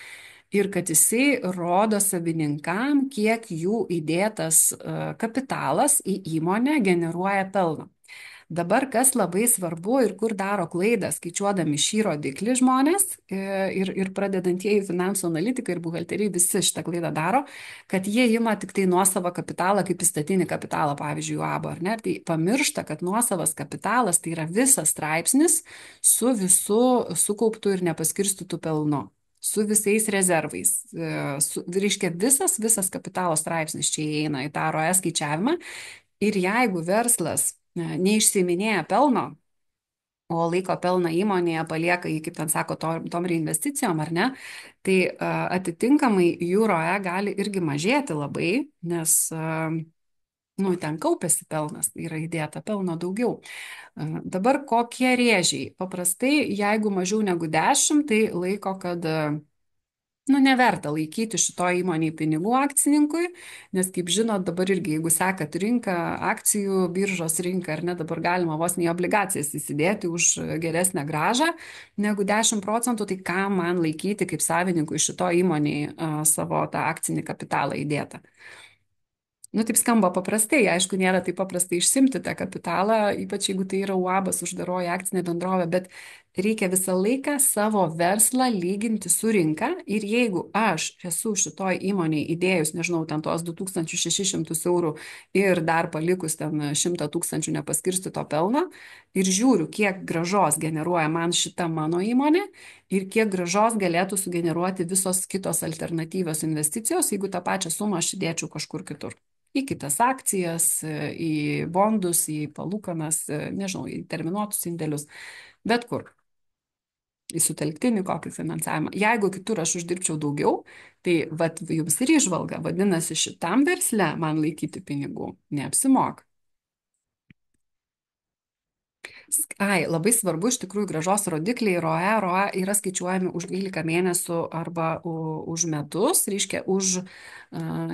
ir kad jisai rodo savininkam, kiek jų įdėtas kapitalas į įmonę generuoja pelną. Dabar kas labai svarbu ir kur daro klaidą skaičiuodami šį rodiklį žmonės ir pradedantieji finansų analitikai ir buhalteriai visi šitą klaidą daro, kad jie ima tik tai nuosavą kapitalą kaip įstatinį kapitalą, pavyzdžiui, UAB, ar ne? Tai pamiršta, kad nuosavas kapitalas tai yra visas straipsnis su visu sukauptu ir nepaskirstytu pelnu. Su visais rezervais. Reiškia, visas kapitalo straipsnis čia įeina į tą ROE skaičiavimą. Ir jeigu verslas neišsiminėja pelno, o laiko pelną įmonėje palieka jį, kaip ten sako, tom reinvesticijom, ar ne, tai atitinkamai jų ROE gali irgi mažėti labai, nes nu, ten kaupėsi pelnas, yra įdėta pelno daugiau. Dabar kokie rėžiai? Paprastai, jeigu mažiau negu 10, tai laiko, kad nu, neverta laikyti šito įmonėje pinigų akcininkui, nes, kaip žinot, dabar irgi, jeigu sekat rinką, akcijų biržos rinką, ar ne, dabar galima vos ne obligacijas įsidėti už geresnę gražą negu 10%, tai ką man laikyti kaip savininkui šito įmonėje savo tą akcinį kapitalą įdėtą. Nu, taip skamba paprastai, aišku, nėra taip paprastai išsimti tą kapitalą, ypač jeigu tai yra UABas, uždaroji akcinė bendrovė, bet reikia visą laiką savo verslą lyginti su rinka ir jeigu aš esu šitoj įmonėje įdėjus, nežinau, ten tuos 2600 eurų ir dar palikus ten 100 000 nepaskirstyto pelno ir žiūriu, kiek gražos generuoja man šita mano įmonė ir kiek gražos galėtų sugeneruoti visos kitos alternatyvios investicijos, jeigu tą pačią sumą aš įdėčiau kažkur kitur į kitas akcijas, į bondus, į palūkanas, nežinau, į terminuotus indėlius, bet kur. Į sutelktinį kokį finansavimą. Jeigu kitur aš uždirbčiau daugiau, tai vat, jums ir išvalga, vadinasi, šitam versle man laikyti pinigų neapsimoka. Ai, labai svarbu iš tikrųjų gražos rodikliai ROE yra skaičiuojami už 12 mėnesių arba už metus, reiškia,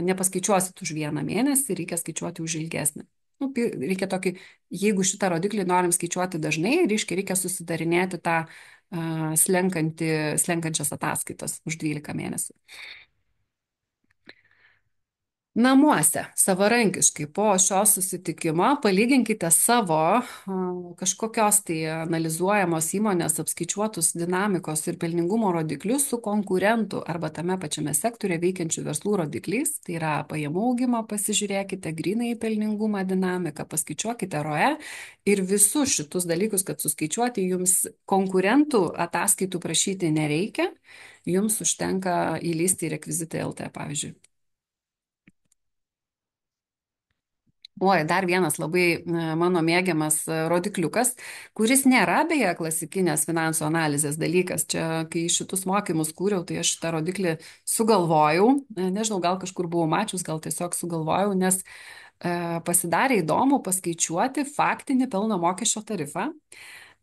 nepaskaičiuosit už vieną mėnesį, reikia skaičiuoti už ilgesnį. Nu, reikia tokį, jeigu šitą rodiklį norim skaičiuoti dažnai, reikia susidarinėti tą slenkančias ataskaitas už 12 mėnesių. Namuose, savarankiškai po šio susitikimo palyginkite savo kažkokios tai analizuojamos įmonės apskaičiuotus dinamikos ir pelningumo rodiklius su konkurentų arba tame pačiame sektorė veikiančių verslų rodikliais. Tai yra pajamų augimą pasižiūrėkite, grynai pelningumą dinamiką, paskaičiuokite ROE ir visus šitus dalykus, kad suskaičiuoti jums konkurentų ataskaitų prašyti nereikia, jums užtenka įlysti į rekvizitai LT, pavyzdžiui. Oi, dar vienas labai mano mėgiamas rodikliukas, kuris nėra beje klasikinės finansų analizės dalykas. Čia, kai šitus mokymus kūriau, tai aš tą rodiklį sugalvojau. Nežinau, gal kažkur buvau mačius, gal tiesiog sugalvojau, nes pasidarė įdomu paskaičiuoti faktinį pelno mokesčio tarifą.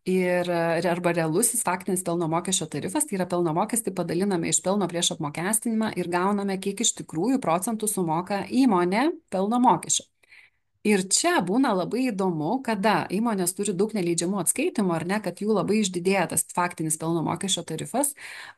Arba realusis faktinis pelno mokesčio tarifas, tai yra pelno mokestį padaliname iš pelno prieš apmokestinimą ir gauname, kiek iš tikrųjų procentų sumoka įmonė pelno mokesčio. Ir čia būna labai įdomu, kada įmonės turi daug neleidžiamų atskaitimų, ar ne, kad jų labai išdidėja tas faktinis pelno mokesčio tarifas,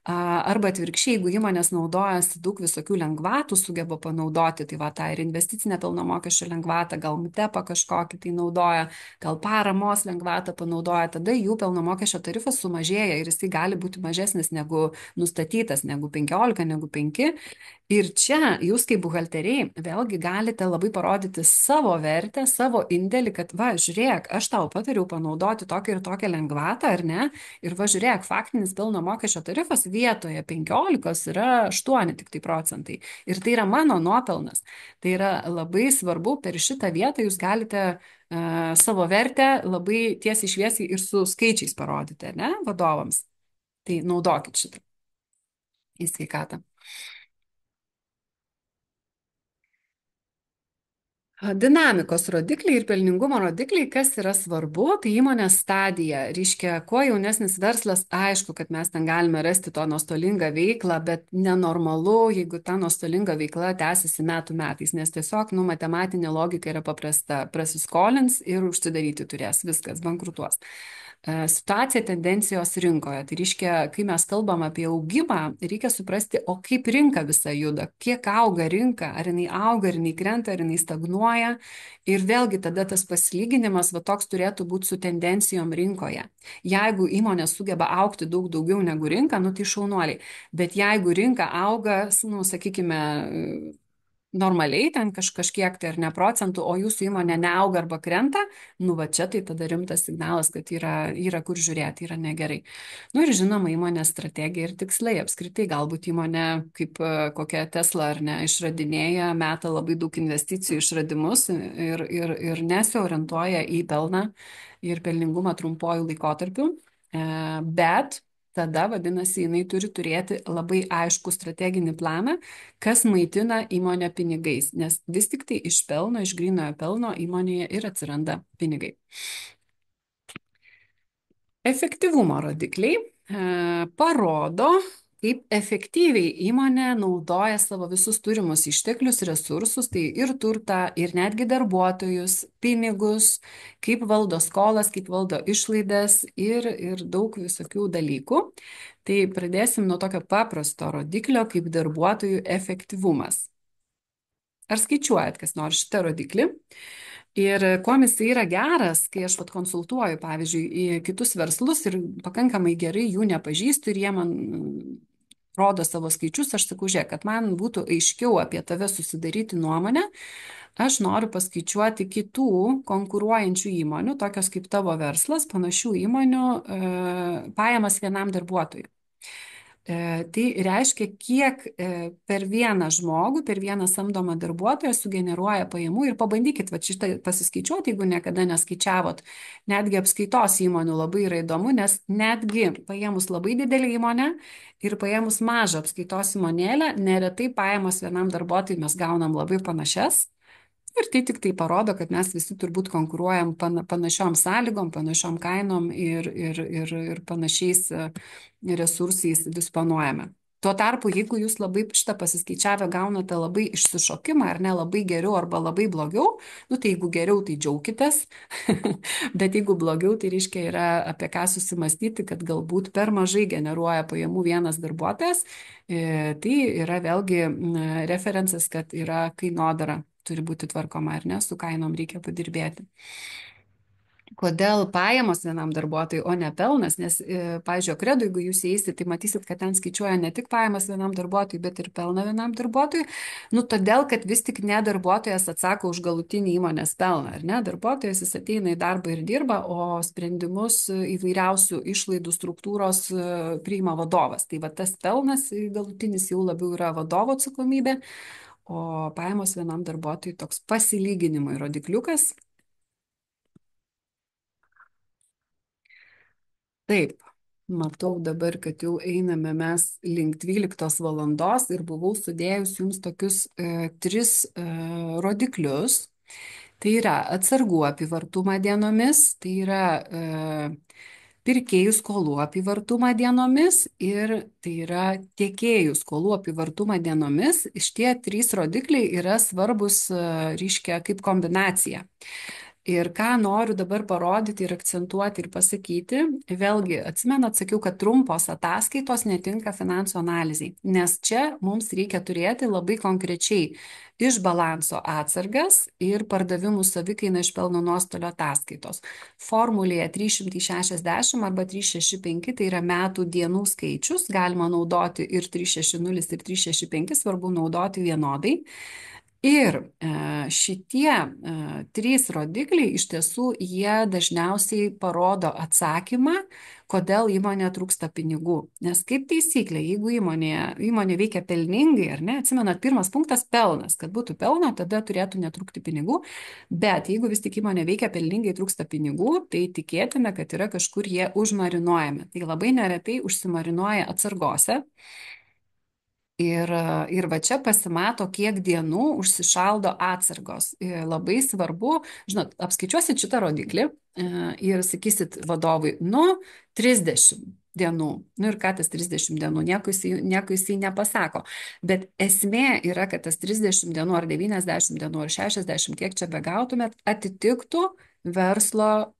arba atvirkščiai, jeigu įmonės naudojasi daug visokių lengvatų, sugeba panaudoti, tai va tą ir investicinę pelno mokesčio lengvatą, gal MTEPą kažkokį tai naudoja, gal paramos lengvatą panaudoja, tada jų pelno mokesčio tarifas sumažėja ir jisai gali būti mažesnis negu nustatytas, negu 15, negu 5. Ir čia jūs kaip buhalteriai vėlgi galite labai parodyti savo vertę, savo indėlį, kad va, žiūrėk, aš tau patariau panaudoti tokią ir tokią lengvatą, ar ne? Ir va, žiūrėk, faktinis pelno mokesčio tarifas vietoje 15 yra 8 tik tai procentai. Ir tai yra mano nuopelnas. Tai yra labai svarbu, per šitą vietą jūs galite savo vertę labai tiesiai šviesiai ir su skaičiais parodyti, ne, vadovams. Tai naudokit šitą į sveikatą. Dinamikos rodikliai ir pelningumo rodikliai, kas yra svarbu, tai įmonės stadija. Reiškia, kuo jaunesnis verslas, aišku, kad mes ten galime rasti to nuostolingą veiklą, bet nenormalu, jeigu ta nuostolinga veikla tęsiasi metų metais, nes tiesiog, nu, matematinė logika yra paprasta. Prasiskolins ir užsidaryti turės, viskas, bankrutuos. Situacija tendencijos rinkoje. Tai reiškia, kai mes kalbam apie augimą, reikia suprasti, o kaip rinka visa juda, kiek auga rinka, ar jinai auga, ar jinai krenta, ar jinai stagnuoja. Ir vėlgi tada tas pasilyginimas va toks turėtų būti su tendencijom rinkoje. Jeigu įmonė sugeba aukti daug daugiau negu rinka, nu tai šaunuoliai. Bet jeigu rinka auga, nu, sakykime, normaliai ten kažkiek tai ar ne procentų, o jūsų įmonė neauga arba krenta, nu va čia tai tada rimtas signalas, kad yra kur žiūrėti, yra negerai. Nu ir žinoma, įmonės strategija ir tikslai. Apskritai, galbūt įmonė kaip kokia Tesla ar ne išradinėja, meta labai daug investicijų išradimus ir nesiorientuoja į pelną ir pelningumą trumpuoju laikotarpiu. Bet tada, vadinasi, jinai turi turėti labai aišku strateginį planą, kas maitina įmonę pinigais, nes vis tik tai iš pelno, iš grynojo pelno įmonėje ir atsiranda pinigai. Efektyvumo rodikliai parodo, kaip efektyviai įmonė naudoja savo visus turimus išteklius, resursus, tai ir turtą, ir netgi darbuotojus, pinigus, kaip valdo skolas, kaip valdo išlaidas ir daug visokių dalykų. Tai pradėsim nuo tokio paprasto rodiklio kaip darbuotojų efektyvumas. Ar skaičiuojat kas nors šitą rodiklį? Ir kuom jis yra geras, kai aš vat konsultuoju, pavyzdžiui, į kitus verslus ir pakankamai gerai jų nepažįstu ir jie man rodo savo skaičius, aš sakau, žiūrėk, kad man būtų aiškiau apie tave susidaryti nuomonę, aš noriu paskaičiuoti kitų konkuruojančių įmonių, tokios kaip tavo verslas, panašių įmonių pajamas vienam darbuotojui. Tai reiškia, kiek per vieną žmogų, per vieną samdomą darbuotoją sugeneruoja pajamų ir pabandykit va šitą pasiskaičiuoti, jeigu niekada neskaičiavot. Netgi apskaitos įmonių labai yra įdomu, nes netgi paėmus labai didelį įmonę ir paėmus mažą apskaitos įmonėlę, neretai pajamos vienam darbuotojui mes gaunam labai panašias. Ir tai tik tai parodo, kad mes visi turbūt konkuruojam panašiom sąlygom, panašiom kainom ir panašiais resursais disponuojame. Tuo tarpu, jeigu jūs labai šitą pasiskaičiavę gaunate labai išsišokimą, ar ne labai geriau arba labai blogiau, nu tai jeigu geriau, tai džiaukitės, bet jeigu blogiau, tai reiškia yra apie ką susimastyti, kad galbūt per mažai generuoja pajamų vienas darbuotojas, tai yra vėlgi referencas, kad yra kainodara turi būti tvarkoma, ar ne, su kainom reikia padirbėti. Kodėl pajamos vienam darbuotojui, o ne pelnas, nes, pavyzdžiui, kredo, jeigu jūs įeisit, tai matysit, kad ten skaičiuoja ne tik pajamas vienam darbuotojui, bet ir pelną vienam darbuotojui, nu todėl, kad vis tik ne darbuotojas atsako už galutinį įmonės pelną, ar ne, darbuotojas jis ateina į darbą ir dirba, o sprendimus įvairiausių išlaidų struktūros priima vadovas. Tai va tas pelnas galutinis jau labiau yra vadovo atsakomybė, o pajamos vienam darbuotojui toks pasilyginimui rodikliukas. Taip, matau dabar, kad jau einame mes link 12 valandos ir buvau sudėjus jums tokius tris rodiklius. Tai yra atsargų apyvartumą dienomis, tai yra pirkėjų skolų apyvartumą dienomis ir tai yra tiekėjų skolų apyvartumą dienomis. Šitie trys rodikliai yra svarbus, reiškia, kaip kombinacija. Ir ką noriu dabar parodyti ir akcentuoti ir pasakyti, vėlgi, atsimenat, sakiau, kad trumpos ataskaitos netinka finansų analizai, nes čia mums reikia turėti labai konkrečiai iš balanso atsargas ir pardavimų savikainą iš pelno nuostolio ataskaitos. Formulėje 360 arba 365 tai yra metų dienų skaičius, galima naudoti ir 360 ir 365, svarbu naudoti vienodai. Ir šitie trys rodikliai iš tiesų jie dažniausiai parodo atsakymą, kodėl įmonė trūksta pinigų. Nes kaip taisyklė, jeigu įmonė veikia pelningai, ar ne, atsimenat, pirmas punktas - pelnas. Kad būtų pelno, tada turėtų netrūkti pinigų. Bet jeigu vis tik įmonė veikia pelningai, trūksta pinigų, tai tikėtina, kad yra kažkur jie užmarinuojami. Tai labai neretai užsimarinuoja atsargose. Ir va čia pasimato, kiek dienų užsišaldo atsargos. Ir labai svarbu, žinot, apskaičiuosit šitą rodiklį ir sakysit vadovui, nu, 30 dienų. Nu ir ką tas 30 dienų, nieko jisai nepasako. Bet esmė yra, kad tas 30 dienų ar 90 dienų ar 60, kiek čia begautumėt, atitiktų verslo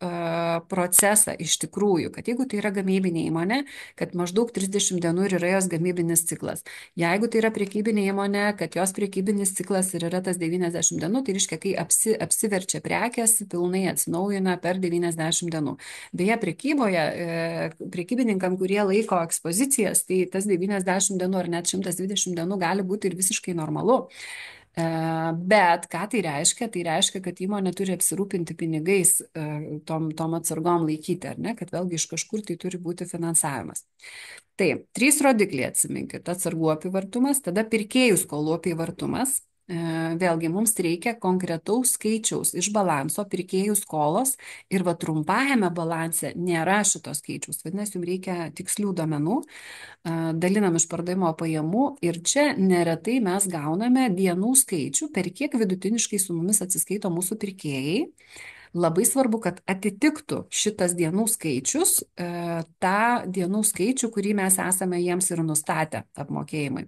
procesą iš tikrųjų, kad jeigu tai yra gamybinė įmonė, kad maždaug 30 dienų ir yra jos gamybinis ciklas. Jeigu tai yra prekybinė įmonė, kad jos prekybinis ciklas ir yra tas 90 dienų, tai reiškia, kai apsiverčia prekės, pilnai atsinaujina per 90 dienų. Beje, prekyboje, prekybininkam, kurie laiko ekspozicijas, tai tas 90 dienų ar net 120 dienų gali būti ir visiškai normalu. Bet ką tai reiškia? Tai reiškia, kad įmonė turi apsirūpinti pinigais tom atsargom laikyti, ar ne? Kad vėlgi iš kažkur tai turi būti finansavimas. Tai, trys rodikliai atsiminkit, atsargų apyvartumas, tada pirkėjų skolų apyvartumas. Vėlgi mums reikia konkretaus skaičiaus iš balanso pirkėjų skolos ir va trumpajame balanse nėra šitos skaičiaus, vadinasi, jums reikia tikslių duomenų, dalinam iš pardavimo pajamų ir čia neretai mes gauname dienų skaičių, per kiek vidutiniškai su mumis atsiskaito mūsų pirkėjai. Labai svarbu, kad atitiktų šitas dienų skaičius tą dienų skaičių, kurį mes esame jiems ir nustatę apmokėjimai.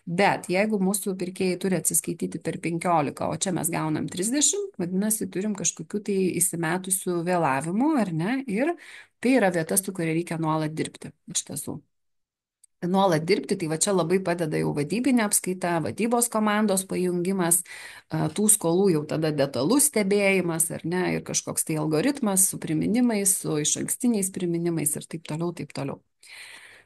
Bet jeigu mūsų pirkėjai turi atsiskaityti per 15, o čia mes gaunam 30, vadinasi, turim kažkokiu tai įsimetusių vėlavimų, ar ne? Ir tai yra vieta, su kuria reikia nuolat dirbti iš tiesų. Nuolat dirbti, tai va čia labai padeda jau vadybinė apskaita, vadybos komandos pajungimas, tų skolų jau tada detalus stebėjimas, ar ne, ir kažkoks tai algoritmas su priminimais, su išankstiniais priminimais ir taip toliau, taip toliau.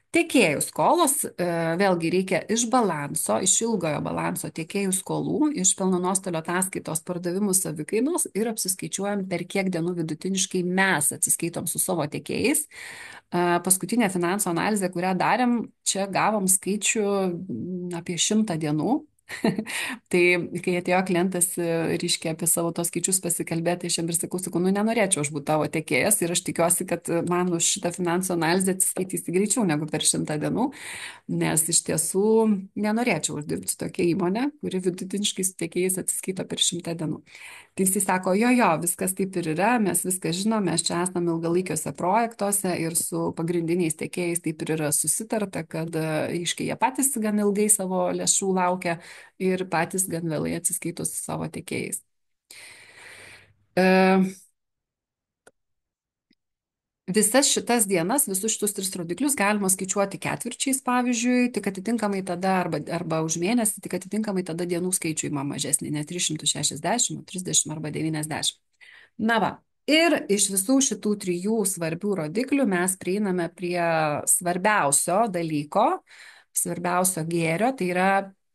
Tiekėjų skolos, vėlgi reikia iš balanso, iš ilgojo balanso tiekėjų skolų, iš pelno nuostolio ataskaitos pardavimų savikainos ir apsiskaičiuojam, per kiek dienų vidutiniškai mes atsiskaitom su savo tiekėjais. Paskutinė finansų analizė, kurią darėm, čia gavom skaičių apie 100 dienų. Tai kai atėjo klientas, reiškia, apie savo tos skaičius pasikalbėti, tai aš jam ir sakau, nu nenorėčiau aš būti tavo tiekėjas ir aš tikiuosi, kad man už šitą finansų analizę atsiskaitysi greičiau negu per 100 dienų, nes iš tiesų nenorėčiau uždirbti tokią įmonę, kuri vidutiniškai su tiekėjais atsiskaito per 100 dienų. Tai jisai sako, jo, viskas taip ir yra, mes viską žinom, mes čia esame ilgalaikiuose projektuose ir su pagrindiniais tiekėjais taip ir yra susitarta, kad aiškiai jie patys gan ilgai savo lėšų laukia ir patys gan vėlai atsiskaito su savo tiekėjais. Visas šitas dienas, visus šitus 3 rodiklius galima skaičiuoti ketvirčiais, pavyzdžiui, tik atitinkamai tada, arba už mėnesį, tik atitinkamai tada dienų skaičių įma mažesnį, ne 360, 30 arba 90. Na va, ir iš visų šitų 3 svarbių rodiklių mes prieiname prie svarbiausio dalyko, svarbiausio gėrio, tai yra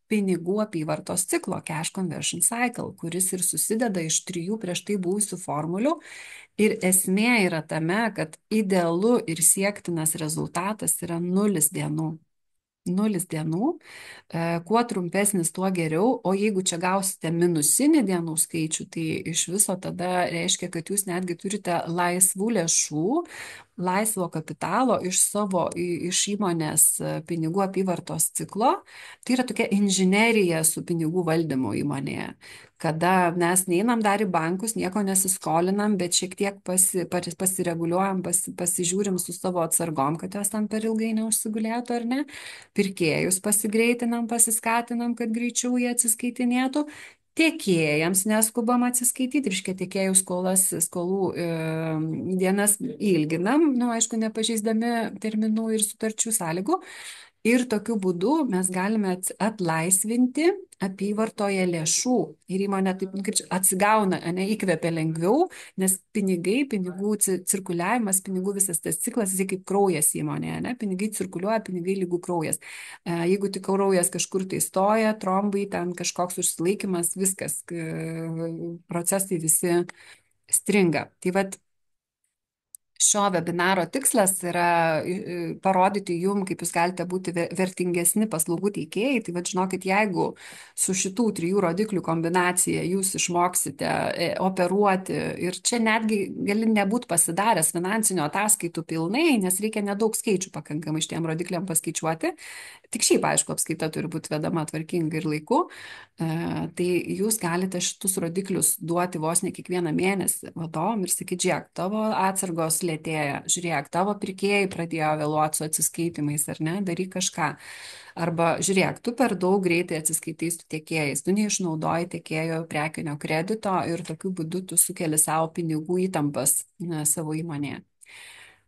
pinigų apyvartos ciklo, cash conversion cycle, kuris ir susideda iš 3 prieš tai buvusių formulių. Ir esmė yra tame, kad idealu ir siektinas rezultatas yra 0 dienų. 0 dienų. Kuo trumpesnis, tuo geriau. O jeigu čia gausite minusinį dienų skaičių, tai iš viso tada reiškia, kad jūs netgi turite laisvų lėšų, laisvo kapitalo iš savo, iš įmonės pinigų apyvartos ciklo. Tai yra tokia inžinerija su pinigų valdymu įmonėje, kada mes neinam dar į bankus, nieko nesiskolinam, bet šiek tiek pasireguliuojam, pasižiūrim su savo atsargom, kad jos ten per ilgai neužsigulėtų ar ne. Pirkėjus pasigreitinam, pasiskatinam, kad greičiau jie atsiskaitinėtų. Tiekėjams neskubam atsiskaityti, reiškia tiekėjų skolų dienas ilginam, nu, aišku, nepažeisdami terminų ir sutarčių sąlygų. Ir tokiu būdu mes galime atlaisvinti apyvartoje lėšų ir įmonė taip, nu, kaip čia, atsigauna, ne, įkvepia lengviau, nes pinigai, pinigų cirkuliavimas, pinigų visas tas ciklas, jis kaip kraujas įmonėje, ne, pinigai cirkuliuoja, pinigai lygų kraujas. Jeigu tik kraujas kažkur tai stoja, trombai, ten kažkoks užsilaikimas, viskas, procesai visi stringa. Tai vad, šio webinaro tikslas yra parodyti jum, kaip jūs galite būti vertingesni paslaugų teikėjai. Tai vad, žinokit, jeigu su šitų 3 rodiklių kombinacija jūs išmoksite operuoti ir čia netgi gali nebūti pasidaręs finansinių ataskaitų pilnai, nes reikia nedaug skaičių pakankamai šitiem rodikliam paskaičiuoti. Tik šiaip, aišku, apskaita turi būti vedama tvarkingai ir laiku. Tai jūs galite šitus rodiklius duoti vos ne kiekvieną mėnesį vadovom ir sakyti, žiūrėk, tavo atsargos lėtėja, žiūrėk, tavo pirkėjai pradėjo vėluoti su atsiskaitimais ar ne, daryk kažką. Arba žiūrėk, tu per daug greitai atsiskaitai su tiekėjais, tu neišnaudoji tiekėjo prekinio kredito ir tokiu būdu tu sukeli savo pinigų įtampas savo įmonėje.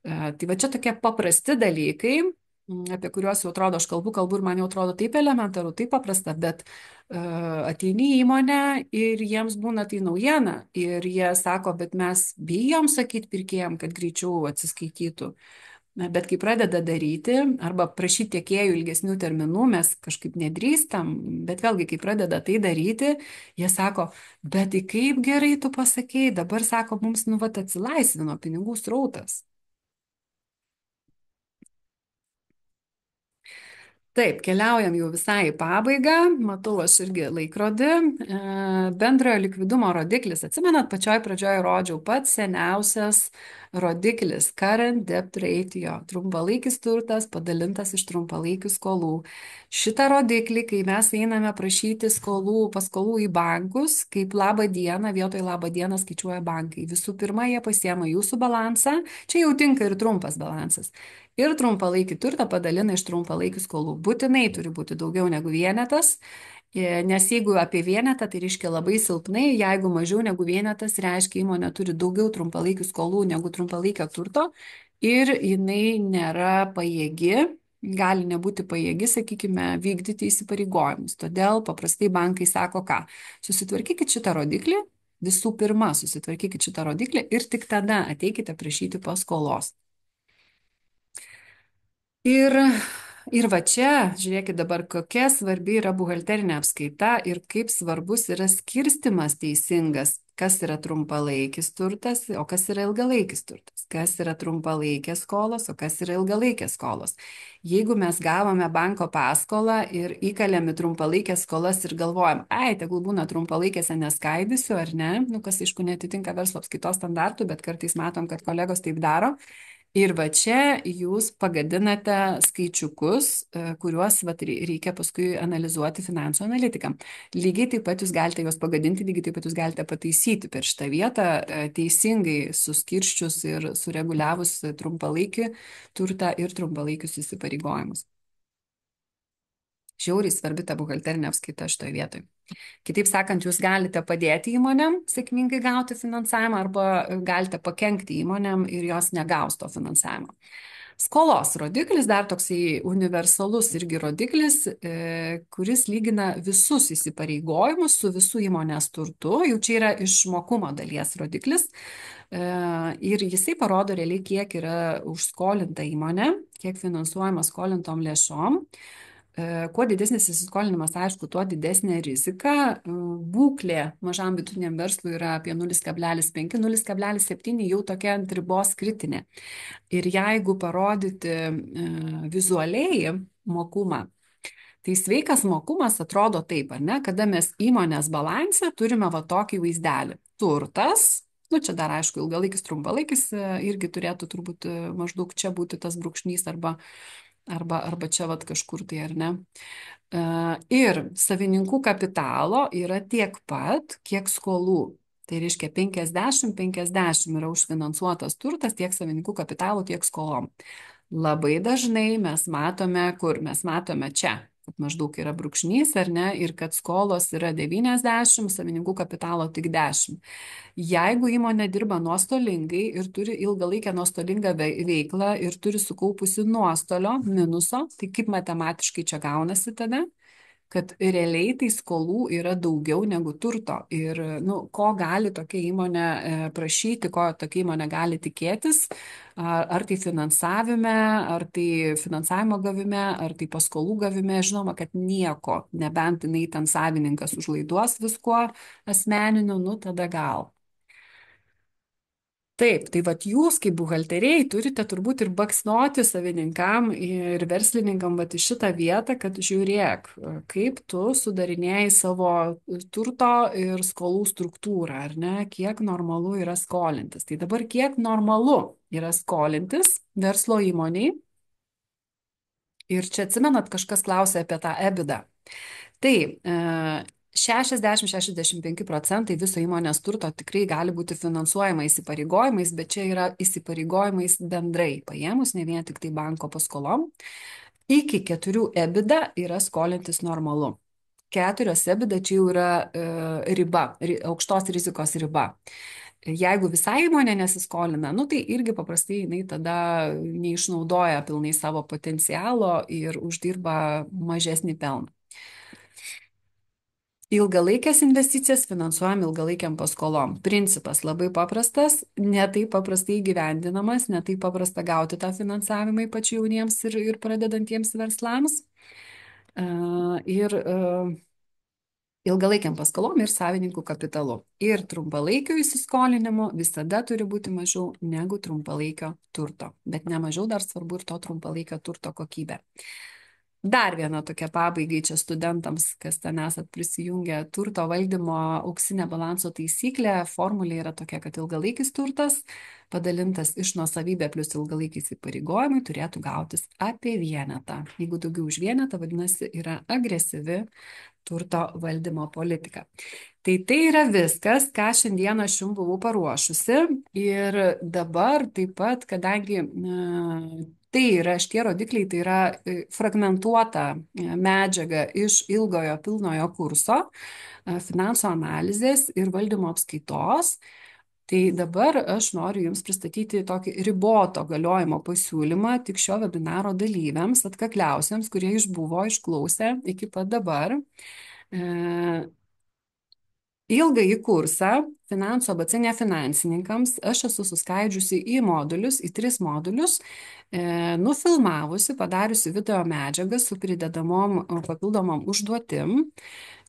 Tai va čia tokie paprasti dalykai, apie kuriuos jau atrodo, aš kalbu ir man jau atrodo taip elementaru, taip paprasta, bet ateini į įmonę ir jiems būna tai naujiena ir jie sako, bet mes bijom sakyti pirkėjim, kad greičiau atsiskaitytų. Bet kai pradeda daryti arba prašyti tiekėjų ilgesnių terminų, mes kažkaip nedrįstam, bet vėlgi, kai pradeda tai daryti, jie sako, bet tai kaip gerai tu pasakėjai, dabar sako, mums nu vat atsilaisvino pinigų srautas. Taip, keliaujam jau visai į pabaigą. Matau aš irgi laikrodį. Bendrojo likvidumo rodiklis. Atsimenat, pačioj pradžioj rodžiau pats seniausias rodiklis – current debt ratio. Trumpalaikis turtas padalintas iš trumpalaikių skolų. Šitą rodiklį, kai mes einame prašyti paskolų į bankus, kaip labą dieną, vietoj labą dieną skaičiuoja bankai. Visų pirma, jie pasiema jūsų balansą. Čia jau tinka ir trumpas balansas. Ir trumpalaikį turtą padalina iš trumpalaikių skolų. Būtinai turi būti daugiau negu vienetas, nes jeigu apie vienetą, tai reiškia labai silpnai, jeigu mažiau negu vienetas, reiškia įmonė turi daugiau trumpalaikių skolų negu trumpalaikio turto ir jinai nėra pajėgi, gali nebūti pajėgi, sakykime, vykdyti įsipareigojimus. Todėl paprastai bankai sako, ką, susitvarkykit šitą rodiklį, visų pirma susitvarkykit šitą rodiklį ir tik tada ateikite prašyti paskolos. Ir va čia, žiūrėkit dabar, kokia svarbi yra buhalterinė apskaita ir kaip svarbus yra skirstimas teisingas, kas yra trumpalaikis turtas, o kas yra ilgalaikis turtas, kas yra trumpalaikės skolos, o kas yra ilgalaikės skolos. Jeigu mes gavome banko paskolą ir įkalėm į trumpalaikės skolas ir galvojam, tegul būna trumpalaikėse neskaidysiu ar ne, nu kas aišku netitinka verslo apskaitos standartų, bet kartais matom, kad kolegos taip daro. Ir va čia jūs pagadinate skaičiukus, kuriuos vat, reikia paskui analizuoti finansų analitikam. Lygiai taip pat jūs galite juos pagadinti, lygiai taip pat jūs galite pataisyti per šitą vietą, teisingai suskirščius ir sureguliavus trumpalaikį turtą ir trumpalaikius įsipareigojimus. Žiauriai svarbi ta buhalterinė apskaita šitoje vietoje. Kitaip sakant, jūs galite padėti įmonėm sėkmingai gauti finansavimą arba galite pakenkti įmonėm ir jos negaus to finansavimo. Skolos rodiklis, dar toksai universalus irgi rodiklis, kuris lygina visus įsipareigojimus su visų įmonės turtu. Jau čia yra išmokumo dalies rodiklis. Ir jisai parodo realiai, kiek yra užskolinta įmonė, kiek finansuojama skolintom lėšom. Kuo didesnis įsiskolinimas, aišku, tuo didesnė rizika. Būklė mažam vidutiniam verslui yra apie 0,5, 0,7 jau tokia ant ribos kritinė. Ir jeigu parodyti vizualiai, mokumą. Tai sveikas mokumas atrodo taip, ar ne, kada mes įmonės balanse turime va tokį vaizdelį. Turtas, nu čia dar aišku, ilgalaikis, trumpalaikis irgi turėtų turbūt maždaug čia būti tas brūkšnys arba čia vat kažkur tai, ar ne. Ir savininkų kapitalo yra tiek pat, kiek skolų. Tai reiškia 50-50 yra užfinansuotas turtas tiek savininkų kapitalo, tiek skolom. Labai dažnai mes matome, kur mes matome čia, kad maždaug yra brūkšnys ar ne, ir kad skolos yra 90, savininkų kapitalo tik 10. Jeigu įmonė dirba nuostolingai ir turi ilgalaikę nuostolingą veiklą ir turi sukaupusi nuostolio, minuso, tai kaip matematiškai čia gaunasi tada? Kad realiai tai skolų yra daugiau negu turto. Ir nu, ko gali tokia įmonė prašyti, ko tokia įmonė gali tikėtis, ar tai finansavime, ar tai finansavimo gavime, ar tai paskolų gavime, žinoma, kad nieko, nebent jinai ten savininkas užlaiduos viskuo asmeniniu, nu tada gal. Taip, tai vat jūs kaip buhalteriai turite turbūt ir baksnoti savininkam ir verslininkam vat į šitą vietą, kad žiūrėk, kaip tu sudarinėjai savo turto ir skolų struktūrą, ar ne, kiek normalu yra skolintis. Tai dabar kiek normalu yra skolintis verslo įmoniai. Ir čia atsimenat, kažkas klausė apie tą EBITDA. Tai 60-65% viso įmonės turto tikrai gali būti finansuojama įsipareigojimais, bet čia yra įsipareigojimais bendrai paėmus, ne vien tik tai banko paskolom. Iki 4 EBITDA yra skolintis normalu. 4 EBITDA čia jau yra riba, aukštos rizikos riba. Jeigu visai įmonė nesiskolina, nu tai irgi paprastai jinai tada neišnaudoja pilnai savo potencialo ir uždirba mažesnį pelną. Ilgalaikės investicijas finansuojam ilgalaikiam paskolom. Principas labai paprastas, ne taip paprastai gyvendinamas, ne taip paprasta gauti tą finansavimą ypač jauniems ir pradedantiems verslams. Ir ilgalaikiam paskolom ir savininkų kapitalu. Ir trumpalaikio įsiskolinimo visada turi būti mažiau negu trumpalaikio turto. Bet ne mažiau dar svarbu ir to trumpalaikio turto kokybė. Dar viena tokia pabaigai čia studentams, kas ten esat prisijungę, turto valdymo auksinė balanso taisyklė, formulė yra tokia, kad ilgalaikis turtas padalintas iš nuosavybė plus ilgalaikiais įpareigojimai turėtų gautis apie vienetą. Jeigu daugiau už vienetą, vadinasi, yra agresyvi turto valdymo politika. Tai yra viskas, ką šiandieną aš jums buvau paruošusi. Ir dabar taip pat, kadangi tai yra šitie rodikliai, tai yra fragmentuota medžiaga iš ilgojo pilnojo kurso finansų analizės ir valdymo apskaitos. Tai dabar aš noriu Jums pristatyti tokį riboto galiojimo pasiūlymą tik šio webinaro dalyviams, atkakliausiams, kurie išbuvo išklausę iki pat dabar. Ilgąjį kursą finansų ABC nefinansininkams aš esu suskaidžiusi į modulius, į 3 modulius, nufilmavusi, padariusi video medžiagą su pridedamom papildomom užduotim.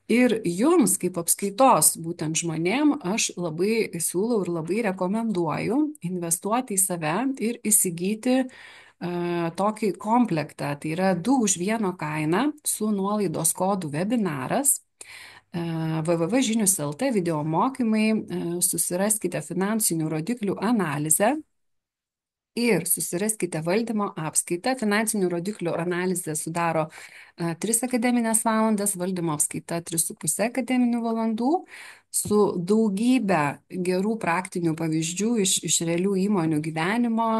Ir jums, kaip apskaitos būtent žmonėm, aš labai siūlau ir labai rekomenduoju investuoti į save ir įsigyti tokį komplektą. Tai yra 2 už 1 kainą su nuolaidos kodu webinaras. www.žinius.lt video mokymai, susiraskite finansinių rodiklių analizę ir susiraskite valdymo apskaitą. Finansinių rodiklių analizė sudaro 3 akademinės valandas, valdymo apskaita 3,5 akademinių valandų su daugybė gerų praktinių pavyzdžių iš realių įmonių gyvenimo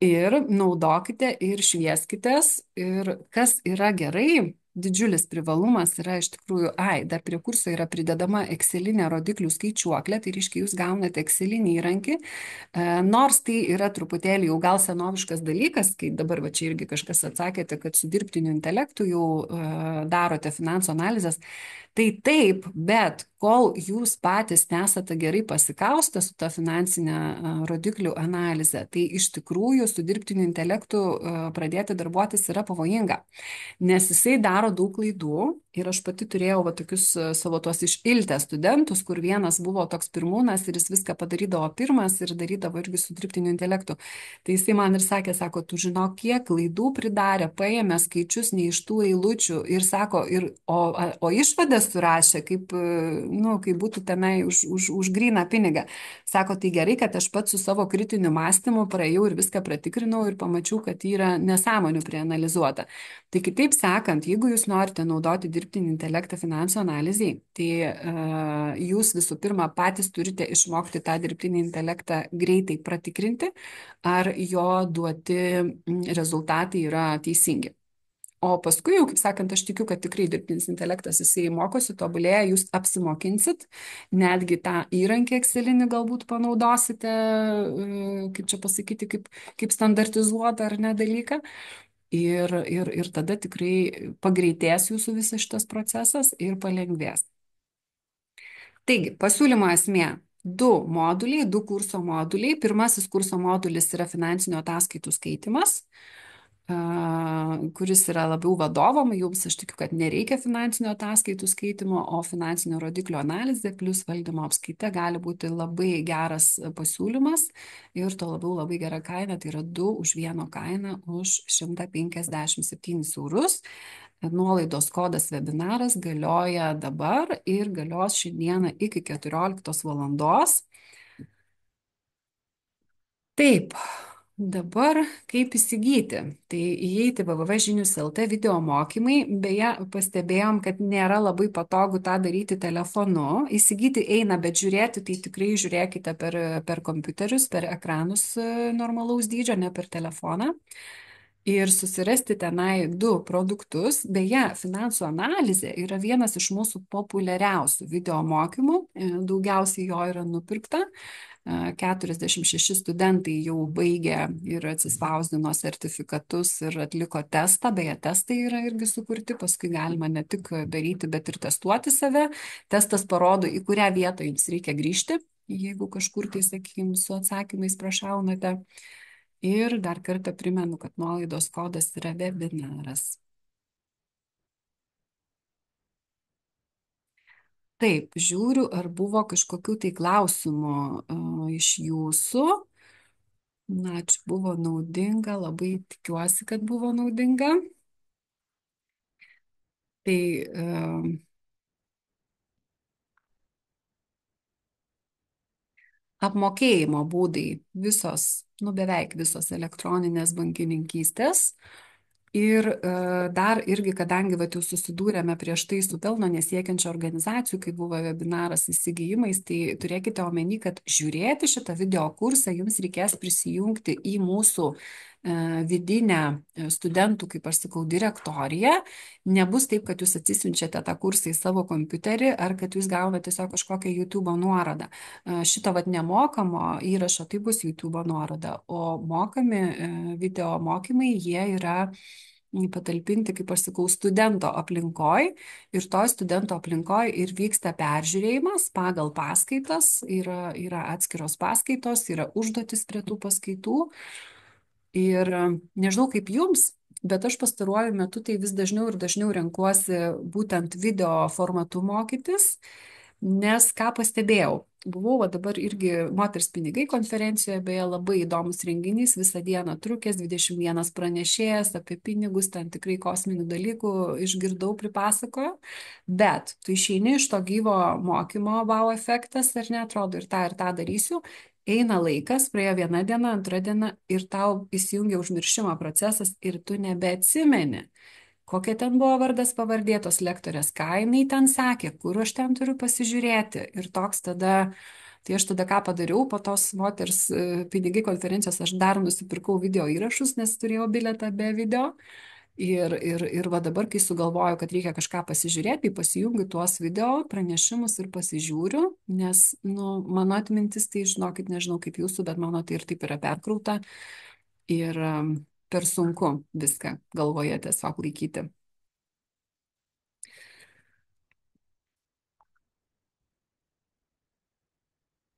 ir naudokite ir švieskitės. Ir kas yra gerai, didžiulis privalumas yra iš tikrųjų, dar prie kurso yra pridedama excelinė rodiklių skaičiuoklė, tai reiškia, jūs gaunate excelinį įrankį, nors tai yra truputėlį jau gal senoviškas dalykas, kai dabar va čia irgi kažkas atsakėte, kad su dirbtiniu intelektu jau darote finansų analizės. Tai taip, bet kol jūs patys nesate gerai pasikaustę su ta finansinė rodiklių analize, tai iš tikrųjų su dirbtiniu intelektu pradėti darbuotis yra pavojinga, nes jisai daro daug klaidų ir aš pati turėjau va, tokius savo tuos išiltę studentus, kur vienas buvo toks pirmūnas ir jis viską padarydavo pirmas ir darydavo irgi su dirbtiniu intelektu. Tai jisai man ir sakė, sako, tu žinok, kiek klaidų pridarė, paėmė skaičius ne iš tų eilučių ir sako, o išvadas surašė, kaip, nu, kaip būtų tenai už gryną pinigą. Sako, tai gerai, kad aš pats su savo kritiniu mąstymu praėjau ir viską pratikrinau ir pamačiau, kad yra nesąmonių prianalizuota. Tai kitaip sakant, jeigu jūs norite naudoti dirbtinį intelektą finansų analizai, tai jūs visų pirma patys turite išmokti tą dirbtinį intelektą greitai pratikrinti, ar jo duoti rezultatai yra teisingi. O paskui jau, kaip sakant, aš tikiu, kad tikrai dirbtinis intelektas, jisai mokosi, tobulėja, jūs apsimokinsit, netgi tą įrankį Excelinį galbūt panaudosite, kaip čia pasakyti, kaip standartizuotą ar ne dalyką. Ir tada tikrai pagreitės jūsų visas šitas procesas ir palengvės. Taigi, pasiūlymo esmė. Du moduliai, du kurso moduliai. Pirmasis kurso modulis yra finansinio ataskaitų skaitimas, kuris yra labiau vadovam, jums aš tikiu, kad nereikia finansinio ataskaitų skaitimo, o finansinio rodiklio analizė plus valdymo apskaita gali būti labai geras pasiūlymas ir to labiau labai gera kaina, tai yra 2 už 1 kainą už 157 eurus. Nuolaidos kodas webinaras galioja dabar ir galios šiandieną iki 14 valandos. Taip, dabar kaip įsigyti? Tai įeiti www.žinius.lt video mokymai. Beje, pastebėjom, kad nėra labai patogu tą daryti telefonu. Įsigyti eina, bet žiūrėti, tai tikrai žiūrėkite per kompiuterius, per ekranus normalaus dydžio, ne per telefoną. Ir susirasti tenai du produktus. Beje, finansų analizė yra vienas iš mūsų populiariausių video mokymų. Daugiausiai jo yra nupirkta. 46 studentai jau baigė ir atsispausdino sertifikatus ir atliko testą. Beje, testai yra irgi sukurti, paskui galima ne tik daryti, bet ir testuoti save. Testas parodo, į kurią vietą jums reikia grįžti, jeigu kažkur tai, sakykime, su atsakymais prašaunate. Ir dar kartą primenu, kad nuolaidos kodas yra webinaras. Taip, žiūriu, ar buvo kažkokių tai klausimų iš jūsų. Na, čia buvo naudinga, labai tikiuosi, kad buvo naudinga. Tai apmokėjimo būdai visos, nu beveik visos elektroninės bankininkystės. Ir dar irgi, kadangi vat, jau susidūrėme prieš tai su pelno nesiekiančio organizacijų, kai buvo webinaras įsigijimais, tai turėkite omeny, kad žiūrėti šitą video kursą jums reikės prisijungti į mūsų vidinę studentų, kaip aš sakau, direktoriją. Nebus taip, kad jūs atsisiunčiate tą kursą į savo kompiuterį ar kad jūs gaunate tiesiog kažkokią YouTube nuorodą. Šito vat nemokamo įrašo tai bus YouTube nuoroda, o mokami video mokymai jie yra patalpinti, kaip aš sakau, studento aplinkoj ir to studento aplinkoj ir vyksta peržiūrėjimas pagal paskaitas, yra atskiros paskaitos, yra užduotis prie tų paskaitų ir nežinau kaip jums, bet aš pastaruoju metu tai vis dažniau ir dažniau renkuosi būtent video formatu mokytis, nes ką pastebėjau, buvau va, dabar irgi Moters pinigai konferencijoje, beje, labai įdomus renginys, visą dieną trukęs, 21 pranešėjas apie pinigus, ten tikrai kosminių dalykų išgirdau, pripasakojo, bet tu išeini iš to gyvo mokymo, wow efektas, ar ne, atrodo ir tą darysiu, eina laikas, praėjo viena diena, antra diena ir tau įsijungia užmiršimo procesas ir tu nebeatsimeni. Kokia ten buvo vardas pavardėtos lektorės, ką jinai ten sakė, kur aš ten turiu pasižiūrėti. Ir toks tada, tai aš tada ką padariau, po tos Moters pinigai konferencijos aš dar nusipirkau video įrašus, nes turėjau biletą be video. Ir va dabar, kai sugalvoju, kad reikia kažką pasižiūrėti, tai pasijungiu tuos video pranešimus ir pasižiūriu, nes, nu, mano atmintis, tai žinokit, nežinau kaip jūsų, bet mano tai ir taip yra perkrauta. Ir per sunku viską galvoje tiesiog laikyti.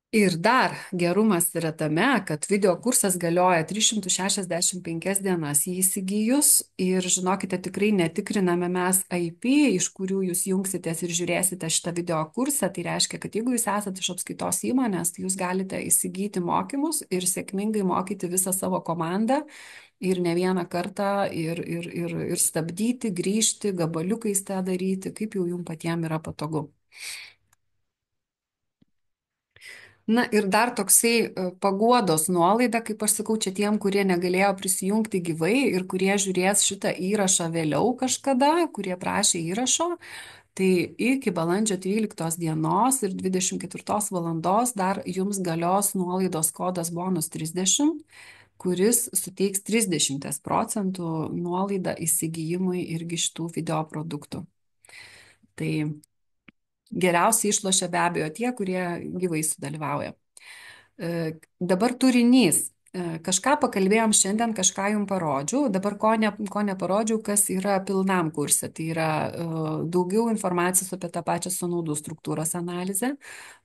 Ir dar gerumas yra tame, kad video kursas galioja 365 dienas jį įsigijus ir žinokite, tikrai netikriname mes IP, iš kurių jūs jungsitės ir žiūrėsite šitą video kursą. Tai reiškia, kad jeigu jūs esate iš apskaitos įmonės, tai jūs galite įsigyti mokymus ir sėkmingai mokyti visą savo komandą ir ne vieną kartą ir stabdyti, grįžti, gabaliukais tą daryti, kaip jau jums patiems yra patogu. Na ir dar toksai paguodos nuolaida, kaip aš sakau, čia tiem, kurie negalėjo prisijungti gyvai ir kurie žiūrės šitą įrašą vėliau kažkada, kurie prašė įrašo, tai iki balandžio 13 dienos ir 24 valandos dar jums galios nuolaidos kodas bonus 30, kuris suteiks 30% nuolaidą įsigijimui irgi šitų video produktų. Tai geriausiai išlošia be abejo tie, kurie gyvai sudalyvauja. Dabar turinys. Kažką pakalbėjom šiandien, kažką jums parodžiau. Dabar ko neparodžiau, kas yra pilnam kurse. Tai yra daugiau informacijos apie tą pačią sąnaudų struktūros analizę,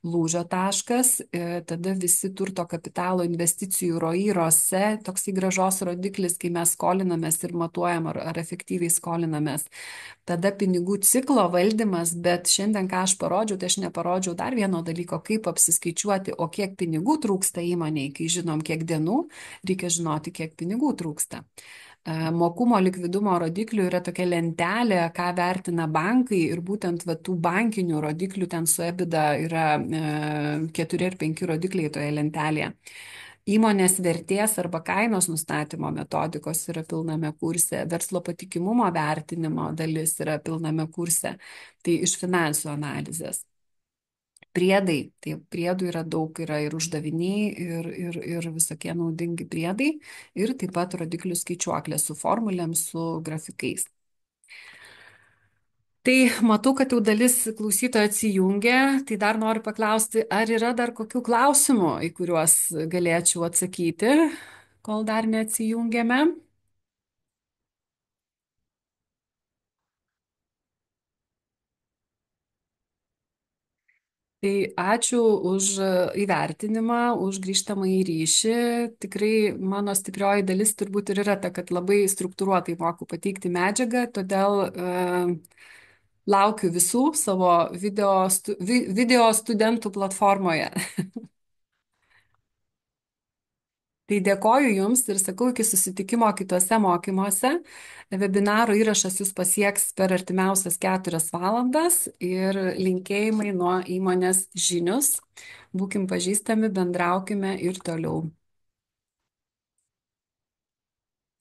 lūžio taškas, tada visi turto kapitalo investicijų ROI-rose, toksai gražos rodiklis, kai mes skolinamės ir matuojam, ar efektyviai skolinamės. Tada pinigų ciklo valdymas, bet šiandien ką aš parodžiau, tai aš neparodžiau dar vieno dalyko, kaip apsiskaičiuoti, o kiek pinigų trūksta įmoniai, kai žinom, kiek dienų, reikia žinoti, kiek pinigų trūksta. Mokumo likvidumo rodiklių yra tokia lentelė, ką vertina bankai ir būtent va, tų bankinių rodiklių ten su EBITDA yra 4 ar 5 rodikliai toje lentelėje. Įmonės vertės arba kainos nustatymo metodikos yra pilname kurse, verslo patikimumo vertinimo dalis yra pilname kurse, tai iš finansų analizės. Priedai, tai priedų yra daug, yra ir uždaviniai, ir visokie naudingi priedai, ir taip pat rodiklių skaičiuoklė su formulėm, su grafikais. Tai matau, kad jau dalis klausytojų atsijungia, tai dar noriu paklausti, ar yra dar kokių klausimų, į kuriuos galėčiau atsakyti, kol dar neatsijungiame. Tai ačiū už įvertinimą, už grįžtamą į ryšį. Tikrai mano stiprioji dalis turbūt ir yra ta, kad labai struktūruotai moku pateikti medžiagą, todėl laukiu visų savo video studentų platformoje. Tai dėkoju Jums ir sakau iki susitikimo kitose mokymuose. Webinaro įrašas Jūs pasieks per artimiausias 4 valandas ir linkėjimai nuo įmonės Žinius. Būkim pažįstami, bendraukime ir toliau.